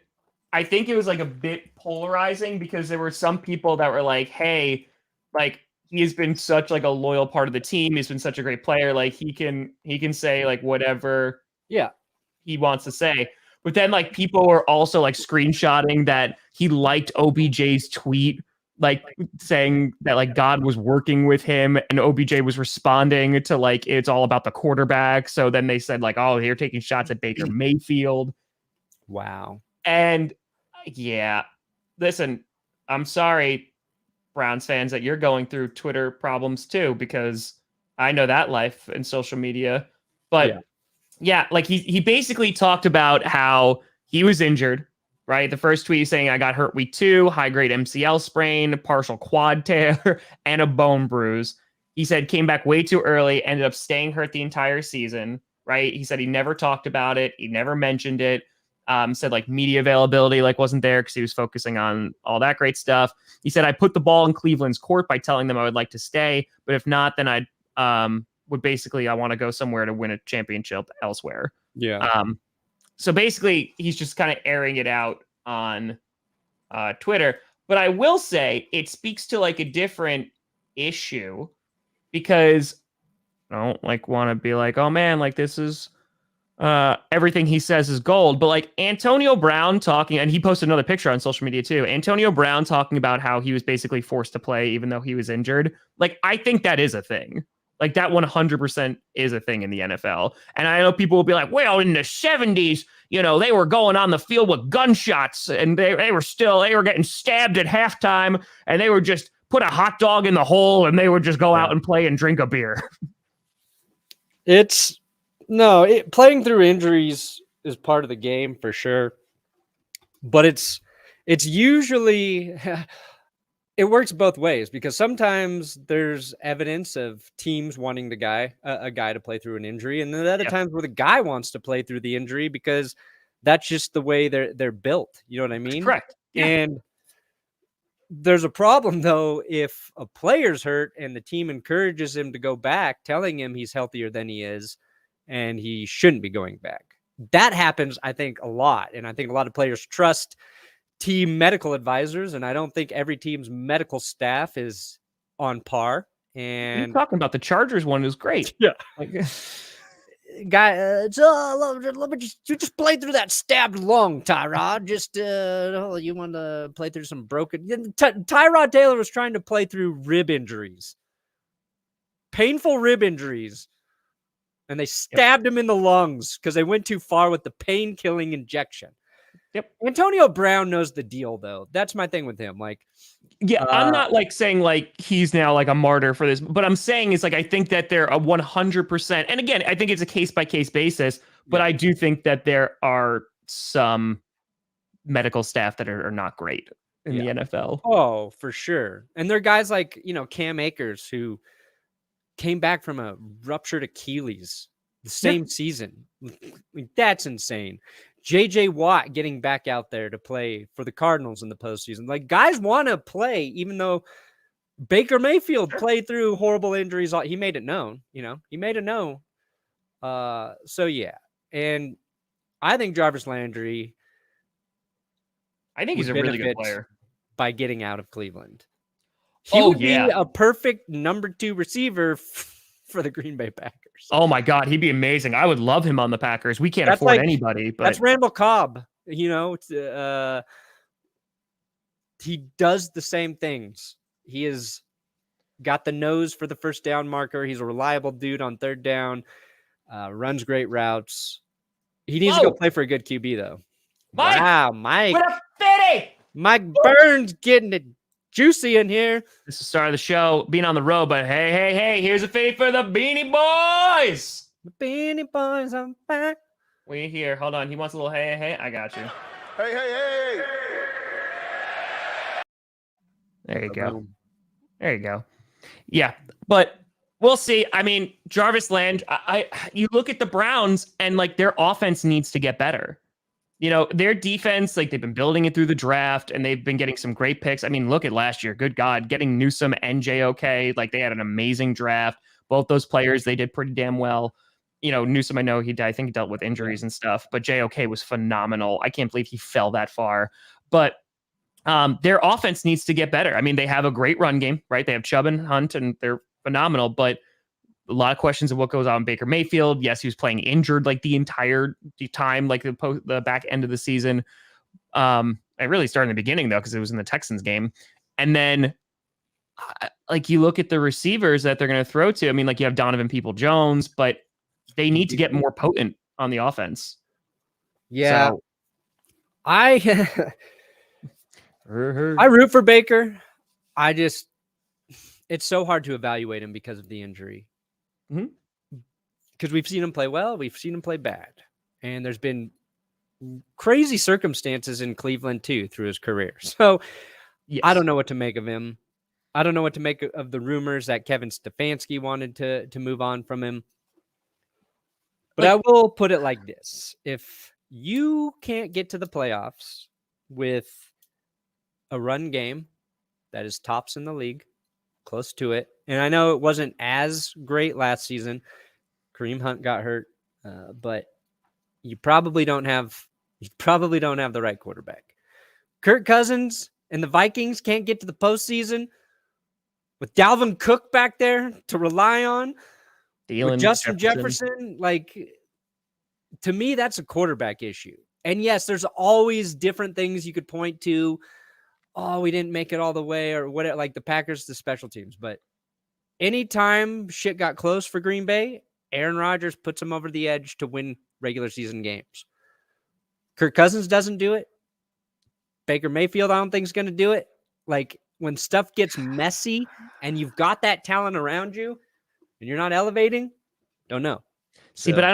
I think it was like a bit polarizing because there were some people that were like, hey, like he has been such like a loyal part of the team. He's been such a great player. Like he can say like whatever he wants to say. But then like people were also like screenshotting that he liked OBJ's tweet, like saying that like God was working with him, and OBJ was responding to like it's all about the quarterback. So then they said like, oh, they're taking shots at Baker Mayfield. Wow. And yeah, listen, I'm sorry, Browns fans, that you're going through Twitter problems too, because I know that life and social media. But yeah, like he basically talked about how he was injured. Right. The first tweet saying I got hurt week 2, high grade MCL sprain, partial quad tear, and a bone bruise. He said came back way too early, ended up staying hurt the entire season. Right. He said he never talked about it. He never mentioned it. Said like media availability like wasn't there because he was focusing on all that great stuff. He said I put the ball in Cleveland's court by telling them I would like to stay, but if not, then I would basically I want to go somewhere to win a championship elsewhere. Yeah. So basically, he's just kind of airing it out on Twitter. But I will say it speaks to like a different issue because I don't like want to be like, oh man, like this is everything he says is gold. But like Antonio Brown talking, and he posted another picture on social media too. Antonio Brown talking about how he was basically forced to play even though he was injured. Like I think that is a thing. Like that 100% is a thing in the NFL. And I know people will be like, well, in the 70s, you know, they were going on the field with gunshots and they were getting stabbed at halftime and they were just put a hot dog in the hole and they would just go out and play and drink a beer. Playing through injuries is part of the game for sure. But it's It's usually it works both ways because sometimes there's evidence of teams wanting a guy to play through an injury, and then other times where the guy wants to play through the injury because that's just the way they're built. You know what I mean? Correct. Yeah. And there's a problem though if a player's hurt and the team encourages him to go back, telling him he's healthier than he is and he shouldn't be going back. That happens, I think, a lot, and I think a lot of players trust team medical advisors, and I don't think every team's medical staff is on par. And what are you talking about? The Chargers one is great. Yeah. Like, guy, let me just play through that stabbed lung, Tyrod. Just you want to play through some broken. Tyrod Taylor was trying to play through rib injuries, painful rib injuries, and they stabbed him in the lungs because they went too far with the pain-killing injection. Yep. Antonio Brown knows the deal, though. That's my thing with him. Like, yeah, I'm not like saying like he's now like a martyr for this, but I'm saying is like I think that they're a 100%. And again, I think it's a case by case basis, but I do think that there are some medical staff that are not great in the NFL. Oh, for sure. And there are guys like, Cam Akers who came back from a ruptured Achilles the same season. Like, that's insane. JJ Watt getting back out there to play for the Cardinals in the postseason. Like, guys want to play, even though Baker Mayfield played through horrible injuries. He made it known, he made it known. So yeah. And I think Jarvis Landry, I think he's a really good player by getting out of Cleveland. He would be yeah, a perfect number 2 receiver for the Green Bay Packers. Oh my God, he'd be amazing. I would love him on the Packers. We can't afford anybody, but that's Randall Cobb. He does the same things. He has got the nose for the first down marker. He's a reliable dude on third down. Runs great routes. He needs to go play for a good QB though. Mike, wow, Mike! What a fitty! Mike Burns getting it juicy in here. This is the start of the show, being on the road, but hey, here's a fitty for the Beanie Boys. The Beanie Boys are back. We here. Hold on. He wants a little hey. I got you. Hey. There you go. There you go. Yeah, but we'll see. I mean, Jarvis Land, you look at the Browns and like their offense needs to get better. Their defense, like they've been building it through the draft and they've been getting some great picks. I mean, look at last year. Good God, getting Newsome and JOK. Like they had an amazing draft. Both those players, they did pretty damn well. Newsome, I think he dealt with injuries and stuff, but JOK was phenomenal. I can't believe he fell that far. But their offense needs to get better. I mean, they have a great run game, right? They have Chubb and Hunt and they're phenomenal, but a lot of questions of what goes on in Baker Mayfield. Yes, he was playing injured like the entire time, like the back end of the season. I really started in the beginning though, because it was in the Texans game. And then like you look at the receivers that they're going to throw to. I mean, like you have Donovan People-Jones, but they need to get more potent on the offense. Yeah. So, I root for Baker. It's so hard to evaluate him because of the injury. Because we've seen him play well, we've seen him play bad, and there's been crazy circumstances in Cleveland too through his career. So I don't know what to make of him. I don't know what to make of the rumors that Kevin Stefanski wanted to move on from him. But I will put it like this: if you can't get to the playoffs with a run game that is tops in the league, close to it. And I know it wasn't as great last season. Kareem Hunt got hurt, but you probably don't have the right quarterback. Kirk Cousins and the Vikings can't get to the postseason with Dalvin Cook back there to rely on. With Justin Jefferson, like, to me, that's a quarterback issue. And yes, there's always different things you could point to. Oh, we didn't make it all the way, or whatever, like the Packers, the special teams. But anytime shit got close for Green Bay, Aaron Rodgers puts them over the edge to win regular season games. Kirk Cousins doesn't do it. Baker Mayfield, I don't think is going to do it. Like, when stuff gets messy and you've got that talent around you and you're not elevating, don't know. See, but I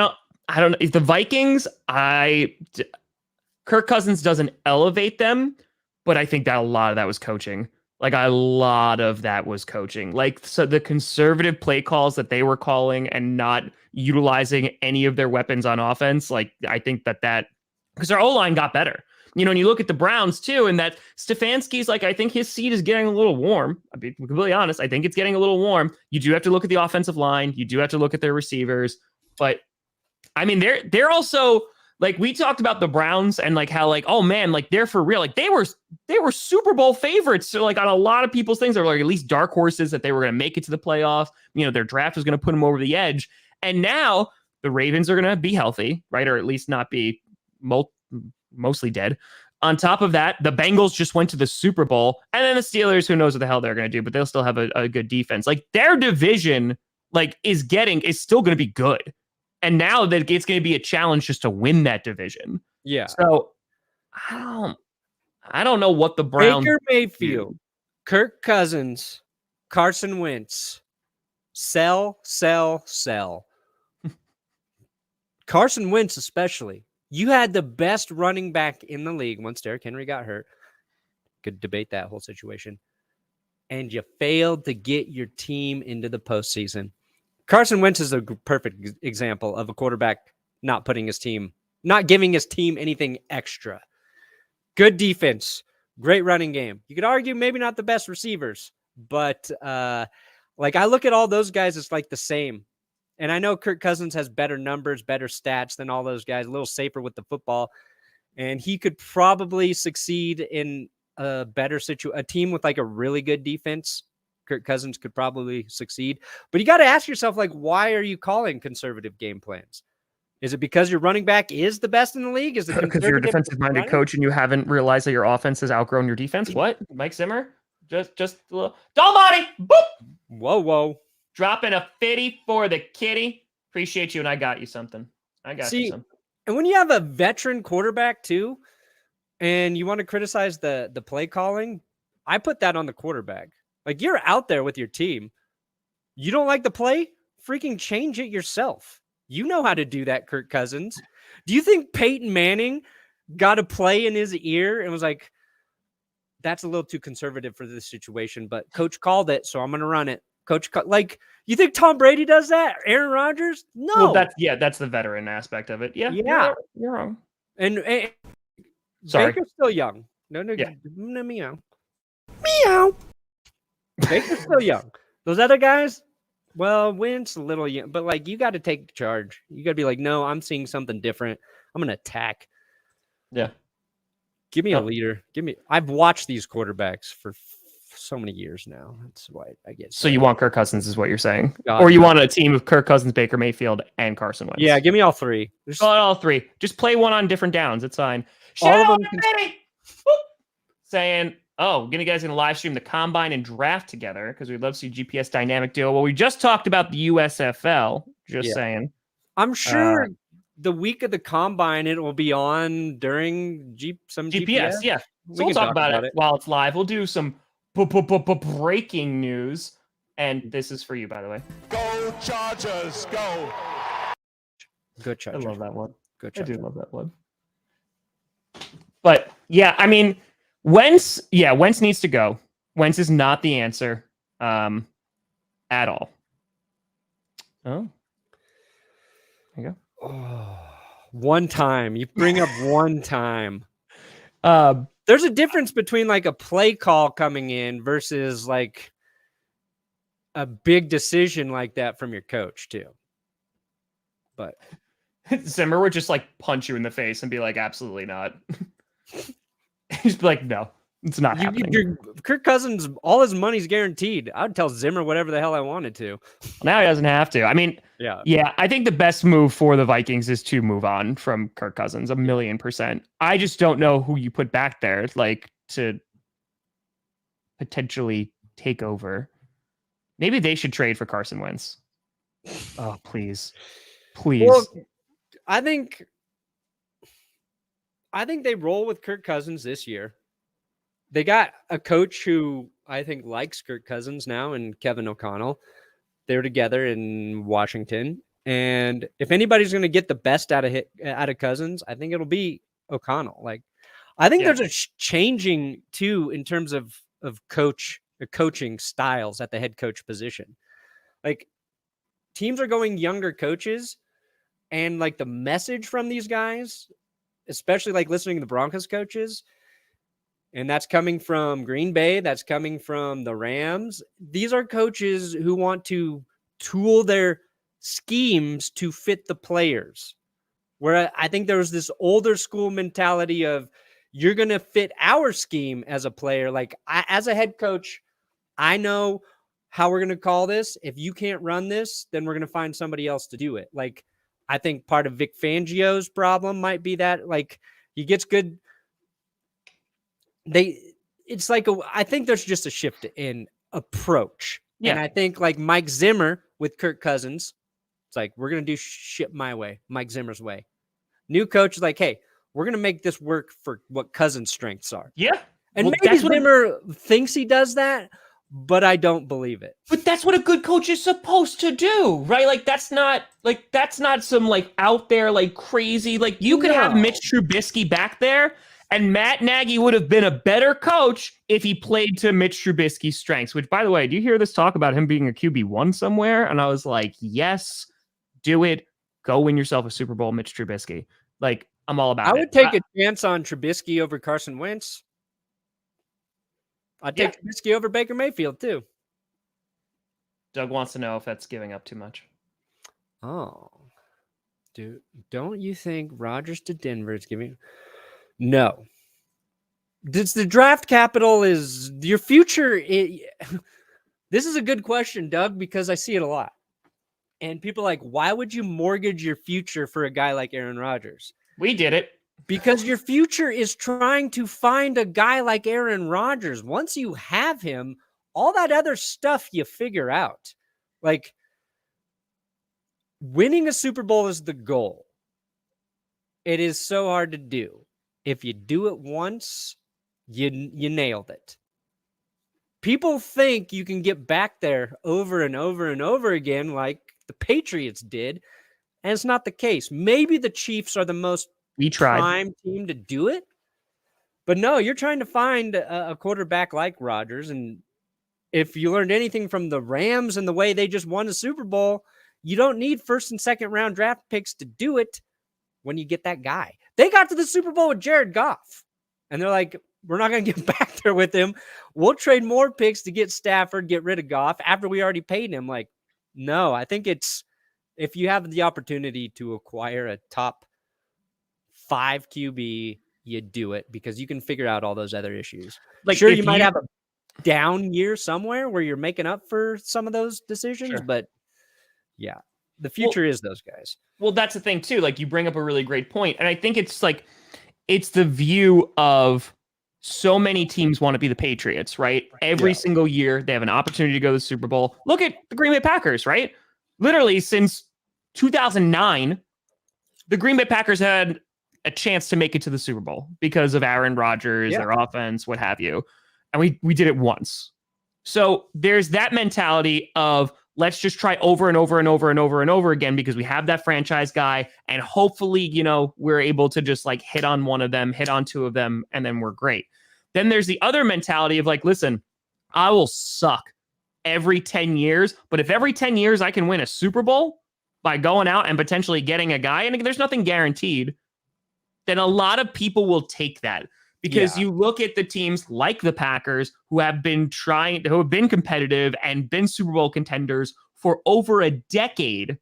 don't know. If the Vikings, Kirk Cousins doesn't elevate them, but I think that a lot of that was coaching. Like a lot of that was coaching. Like so the conservative play calls that they were calling and not utilizing any of their weapons on offense. Like I think that because our O-line got better. And you look at the Browns too, and that Stefanski's like, I think his seat is getting a little warm. I'll be completely honest. I think it's getting a little warm. You do have to look at the offensive line. You do have to look at their receivers. But I mean, they're also like we talked about the Browns and like how like, oh man, like they're for real. Like they were Super Bowl favorites. So like on a lot of people's things, they were like at least dark horses that they were going to make it to the playoffs. Their draft was going to put them over the edge. And now the Ravens are going to be healthy, right? Or at least not be mostly dead. On top of that, the Bengals just went to the Super Bowl, and then the Steelers, who knows what the hell they're going to do, but they'll still have a good defense. Like their division, like is still going to be good. And now that it's going to be a challenge just to win that division. Yeah. So I don't know what the Browns Baker Mayfield, Kirk Cousins, Carson Wentz. Sell. Carson Wentz especially. You had the best running back in the league once Derrick Henry got hurt. Could debate that whole situation. And you failed to get your team into the postseason. Carson Wentz is a perfect example of a quarterback not giving his team anything extra. Good defense, great running game. You could argue maybe not the best receivers, but like I look at all those guys, it's like the same. And I know Kirk Cousins has better numbers, better stats than all those guys, a little safer with the football. And he could probably succeed in a better a team with like a really good defense. Kirk Cousins could probably succeed. But you got to ask yourself, like, why are you calling conservative game plans? Is it because your running back is the best in the league? Is it because you're a defensive-minded coach and you haven't realized that your offense has outgrown your defense? What? Mike Zimmer? Just a little. Dalmati! Boop! Whoa. Dropping a 50 for the kitty. Appreciate you, and I got you something. You something. And when you have a veteran quarterback, too, and you want to criticize the play calling, I put that on the quarterback. Like, you're out there with your team. You don't like the play? Freaking change it yourself. You know how to do that, Kirk Cousins. Do you think Peyton Manning got a play in his ear and was like, that's a little too conservative for this situation, but coach called it, so I'm going to run it. Like, you think Tom Brady does that? Aaron Rodgers? No. Well, that's the veteran aspect of it. Yeah. You're wrong. And sorry. Baker's still young. No, yeah. Meow. Baker's still young. Those other guys, well, Wentz a little young, but like you got to take charge. You got to be like, no, I'm seeing something different. I'm going to attack. Yeah. Give me a leader. I've watched these quarterbacks for so many years now. That's why I get. So you want Kirk Cousins, is what you're saying, or you want a team of Kirk Cousins, Baker Mayfield, and Carson Wentz? Yeah, give me all three. All three. Just play one on different downs. It's fine. Shout out, baby. Saying, you guys gonna live stream the combine and draft together because we'd love to see GPS dynamic duo. Well, we just talked about the USFL. Just saying. I'm sure the week of the combine it will be on during some GPS. Yeah, so we'll talk about it while it's live. We'll do some breaking news, and this is for you, by the way. Go Chargers, go! Good Chargers. I love that one. Good Chargers. I do love that one. But yeah, I mean, Wentz needs to go. Wentz is not the answer, at all. Oh, there you go. Oh, one time. You bring up one time. There's a difference between like a play call coming in versus like a big decision like that from your coach too. But Zimmer would just like punch you in the face and be like, absolutely not. He's like, no, it's not happening. Kirk Cousins, all his money's guaranteed. I'd tell Zimmer whatever the hell I wanted to. Now he doesn't have to. I mean, yeah. I think the best move for the Vikings is to move on from Kirk Cousins 1,000,000%. I just don't know who you put back there, like to potentially take over. Maybe they should trade for Carson Wentz. Oh, please. Well, I think they roll with Kirk Cousins this year. They got a coach who I think likes Kirk Cousins now and Kevin O'Connell. They're together in Washington. And if anybody's going to get the best out of Cousins, I think it'll be O'Connell. Like, I think there's a changing too in terms of coaching styles at the head coach position. Like teams are going younger coaches, and like the message from these guys, especially like listening to the Broncos coaches, and that's coming from Green Bay, that's coming from the Rams. These are coaches who want to tool their schemes to fit the players. Where I think there was this older school mentality of you're going to fit our scheme as a player. Like as a head coach, I know how we're going to call this. If you can't run this, then we're going to find somebody else to do it. Like I think part of Vic Fangio's problem might be that like he gets good. I think there's just a shift in approach. Yeah. And I think like Mike Zimmer with Kirk Cousins, it's like, we're going to do shit my way, Mike Zimmer's way. New coach is like, hey, we're going to make this work for what Cousins' strengths are. Yeah. And maybe Zimmer thinks he does that, but I don't believe it. But that's what a good coach is supposed to do, right? Like that's not some like out there like crazy. Like you could have Mitch Trubisky back there, and Matt Nagy would have been a better coach if he played to Mitch Trubisky's strengths. Which, by the way, do you hear this talk about him being a QB1 somewhere? And I was like, yes, do it. Go win yourself a Super Bowl, Mitch Trubisky. Like I'm all about it. I would take a chance on Trubisky over Carson Wentz. I'd take Trubisky over Baker Mayfield, too. Doug wants to know if that's giving up too much. Oh. Dude, don't you think Rodgers to Denver is giving... No. The draft capital is your future. This is a good question, Doug, because I see it a lot. And people are like, why would you mortgage your future for a guy like Aaron Rodgers? We did it. Because your future is trying to find a guy like Aaron Rodgers. Once you have him, all that other stuff you figure out. Like, winning a Super Bowl is the goal. It is so hard to do. If you do it once, you nailed it. People think you can get back there over and over and over again like the Patriots did, and it's not the case. Maybe the Chiefs are the most prime team to do it. But no, you're trying to find a quarterback like Rodgers. And if you learned anything from the Rams and the way they just won a Super Bowl, you don't need first and second round draft picks to do it when you get that guy. They got to the Super Bowl with Jared Goff. And they're like, we're not going to get back there with him. We'll trade more picks to get Stafford, get rid of Goff after we already paid him. Like, no, I think it's if you have the opportunity to acquire a top 5 QB, you do it because you can figure out all those other issues. Like, sure, you might have a down year somewhere where you're making up for some of those decisions, but yeah, the future is those guys. Well, that's the thing too. Like you bring up a really great point. And I think it's like, it's the view of so many teams want to be the Patriots, right? Every single year they have an opportunity to go to the Super Bowl. Look at the Green Bay Packers, right? Literally since 2009, the Green Bay Packers had a chance to make it to the Super Bowl because of Aaron Rodgers, their offense, what have you. And we did it once. So there's that mentality of let's just try over and over and over and over and over again because we have that franchise guy and hopefully, you know, we're able to just like hit on one of them, hit on 2 of them, and then we're great. Then there's the other mentality of like, listen, I will suck every 10 years, but if every 10 years I can win a Super Bowl by going out and potentially getting a guy, and there's nothing guaranteed, then a lot of people will take that. Because you look at the teams like the Packers who have been competitive and been Super Bowl contenders for over a decade,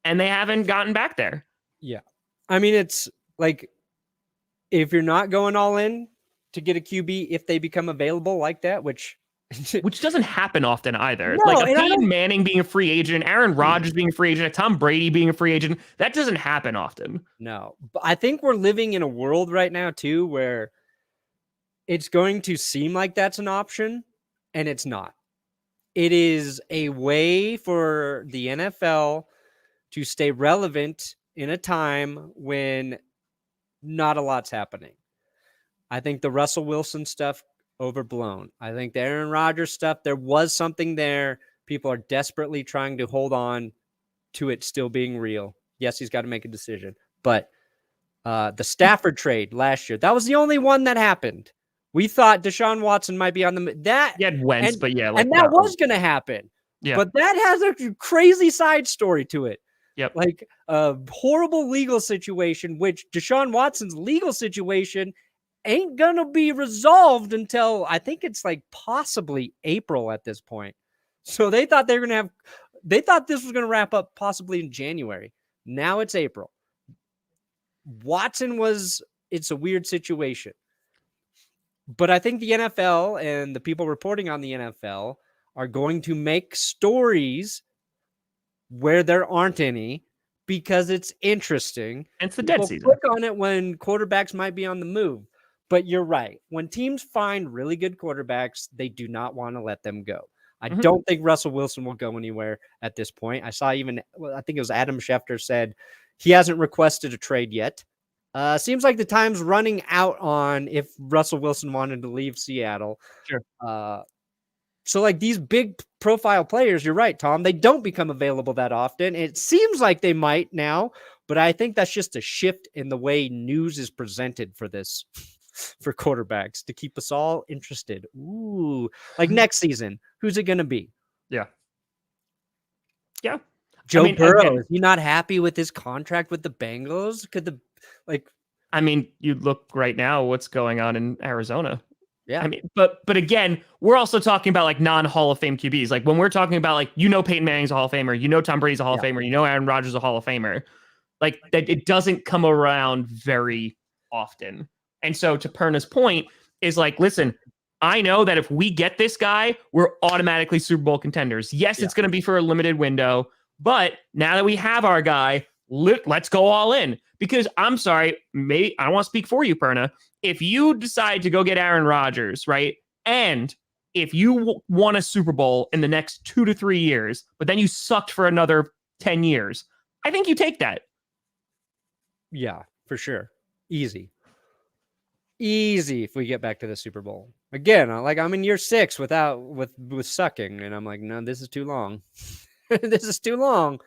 and they haven't gotten back there. Yeah. I mean, it's like, if you're not going all in to get a QB, if they become available like that, which doesn't happen often either. No, like a Peyton Manning being a free agent, Aaron Rodgers being a free agent, Tom Brady being a free agent, that doesn't happen often. No, but I think we're living in a world right now too, where it's going to seem like that's an option and it's not. It is a way for the NFL to stay relevant in a time when not a lot's happening. I think the Russell Wilson stuff overblown. I think the Aaron Rodgers stuff, there was something there. People are desperately trying to hold on to it still being real. Yes, he's got to make a decision. But The Stafford trade last year. That was the only one that happened. We thought Deshaun Watson might be on that. You had Wentz, but yeah, and that was going to happen. Yeah. But that has a crazy side story to it. Yep. Like a horrible legal situation, which Deshaun Watson's legal situation ain't going to be resolved until I think it's like possibly April at this point. So they thought they thought this was going to wrap up possibly in January. Now it's April. It's a weird situation. But I think the NFL and the people reporting on the NFL are going to make stories where there aren't any because it's interesting. It's the dead season. Click on it when quarterbacks might be on the move. But you're right. When teams find really good quarterbacks, they do not want to let them go. I don't think Russell Wilson will go anywhere at this point. I saw I think it was Adam Schefter said he hasn't requested a trade yet. Seems like the time's running out on if Russell Wilson wanted to leave Seattle. Sure. So like these big profile players, you're right, Tom, they don't become available that often. It seems like they might now, but I think that's just a shift in the way news is presented for this, for quarterbacks to keep us all interested. Ooh, like next season, who's it going to be? Yeah. Yeah. Joe Burrow, is he not happy with his contract with the Bengals? You look right now what's going on in Arizona. Yeah. But again, we're also talking about like non-Hall of Fame QBs. Like when we're talking about like, Peyton Manning's a Hall of Famer, Tom Brady's a Hall of Famer, Aaron Rodgers is a Hall of Famer. Like that, it doesn't come around very often. And so to Perna's point is like, listen, I know that if we get this guy, we're automatically Super Bowl contenders. Yes, it's going to be for a limited window, but now that we have our guy, let's go all in. Because I'm sorry, maybe I don't want to speak for you, Perna. If you decide to go get Aaron Rodgers, right? And if you won a Super Bowl in the next 2 to 3 years, but then you sucked for another 10 years, I think you take that. Yeah, for sure. Easy if we get back to the Super Bowl. Again, I'm in year 6 with sucking, and I'm like, no, this is too long. This is too long.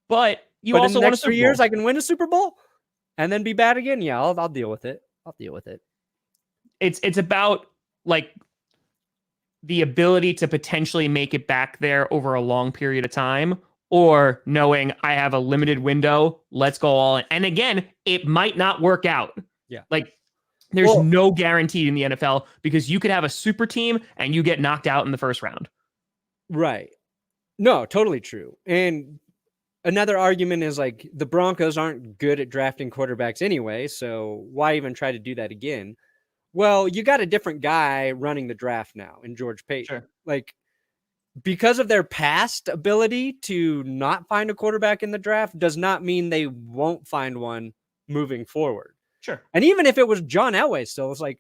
But also in the next 3 years, I can win a Super Bowl and then be bad again. Yeah, I'll deal with it. It's about like the ability to potentially make it back there over a long period of time, or knowing I have a limited window. Let's go all in. And again, it might not work out. Yeah, like there's no guarantee in the NFL because you could have a super team and you get knocked out in the first round. Right. No, totally true. And another argument is like the Broncos aren't good at drafting quarterbacks anyway, so why even try to do that again? Well, you got a different guy running the draft now in George Payton. Sure. Like because of their past ability to not find a quarterback in the draft does not mean they won't find one moving forward. Sure. And even if it was John Elway still, it's like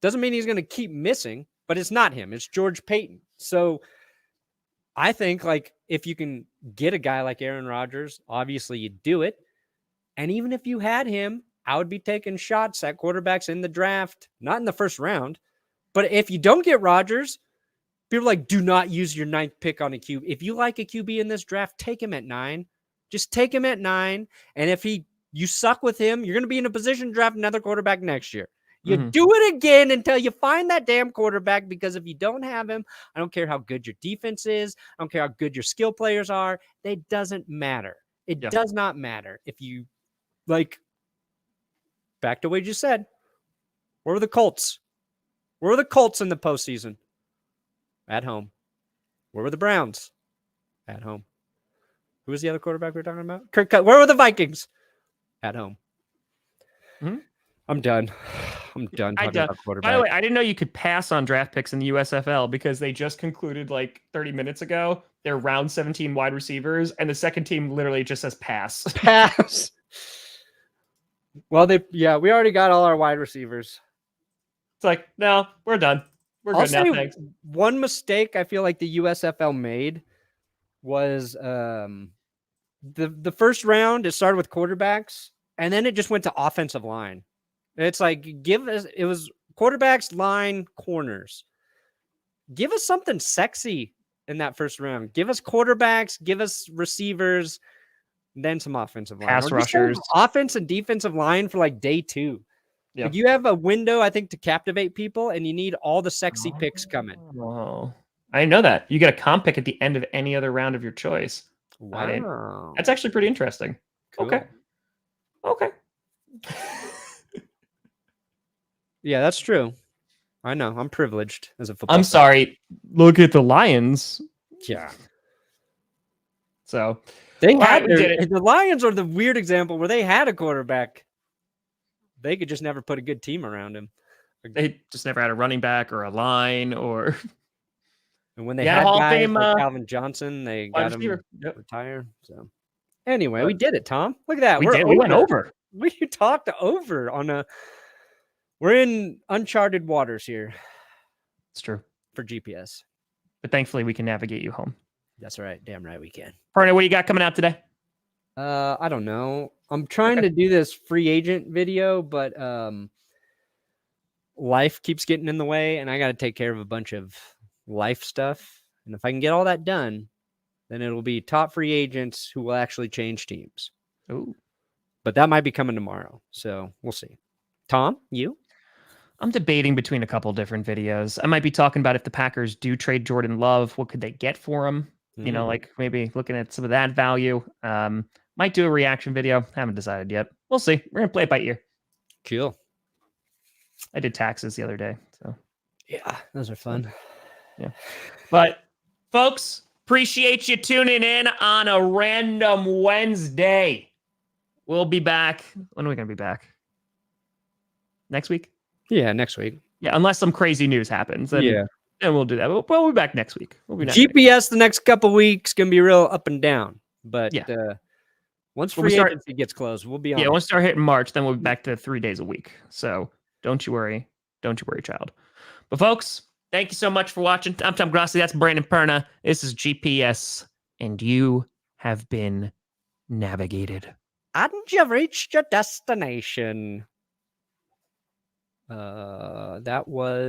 doesn't mean he's going to keep missing, but it's not him. It's George Payton. So I think like if you can get a guy like Aaron Rodgers, obviously you do it. And even if you had him, I would be taking shots at quarterbacks in the draft, not in the first round. But if you don't get Rodgers, people are like, do not use your 9th pick on a QB. If you like a QB in this draft, take him at 9. Just take him at 9. And if you suck with him, you're going to be in a position to draft another quarterback next year. You do it again until you find that damn quarterback, because if you don't have him, I don't care how good your defense is. I don't care how good your skill players are. It doesn't matter. It does not matter. If you like, back to what you said, where were the Colts? Where were the Colts in the postseason? At home. Where were the Browns? At home. Who was the other quarterback we were talking about? Kirk Cousins. Where were the Vikings? At home. I'm done. Talking about quarterback. By the way, I didn't know you could pass on draft picks in the USFL because they just concluded like 30 minutes ago their round 17 wide receivers, and the second team literally just says pass. Pass. Well, we already got all our wide receivers. It's like, no, we're done. We're good now. Thanks. One mistake I feel like the USFL made was the first round. It started with quarterbacks, and then it just went to offensive line. It's like, it was quarterbacks, line, corners. Give us something sexy in that first round. Give us quarterbacks, give us receivers. then some offensive line. Pass Or just have rushers. offense and defensive line for like day 2. Yeah. Like you have a window, I think, to captivate people, and you need all the sexy picks coming. Oh, I didn't know that. You get a comp pick at the end of any other round of your choice. Wow. That's actually pretty interesting. Cool. Okay. Yeah, that's true. I know. I'm privileged as a football I'm fan. sorry. Look at the Lions. Yeah. So They All right, had we did it. the Lions are the weird example where they had a quarterback. They could just never put a good team around him. they just never had a running back or a line or And when they Yeah, had Hall of guys Fame, like Calvin Johnson, they wide got him receiver. Yep. retire. So anyway, But- we did it, Tom. Look at that. We We're did. We went over. We talked over on a. We're in uncharted waters here It's true. for GPS. But thankfully, we can navigate you home. That's right. Damn right we can. Perna, what do you got coming out today? I don't know. I'm trying to do this free agent video, but life keeps getting in the way, and I got to take care of a bunch of life stuff. And if I can get all that done, then it'll be top free agents who will actually change teams. Ooh. But that might be coming tomorrow, so we'll see. Tom, you? I'm debating between a couple different videos. I might be talking about if the Packers do trade Jordan Love, what could they get for him? You know, like maybe looking at some of that value. Might do a reaction video. Haven't decided yet. We'll see. We're gonna play it by ear. Cool. I did taxes the other day, so Yeah, those are fun. yeah. But folks, appreciate you tuning in on a random Wednesday. We'll be back. When are we gonna be back? Next week? Yeah, next week. Yeah, unless some crazy news happens. Then, Yeah. then we'll do that. We'll be back next week. We'll be back GPS the next couple weeks gonna be real up and down, but Yeah. once When we free start- agency gets closed, we'll be on. Yeah, once we start hitting March, then we'll be back to 3 days a week. So don't you worry. Don't you worry, child. But folks, thank you so much for watching. I'm Tom Grassi. That's Brandon Perna. This is GPS, and you have been navigated. And you've reached your destination. That was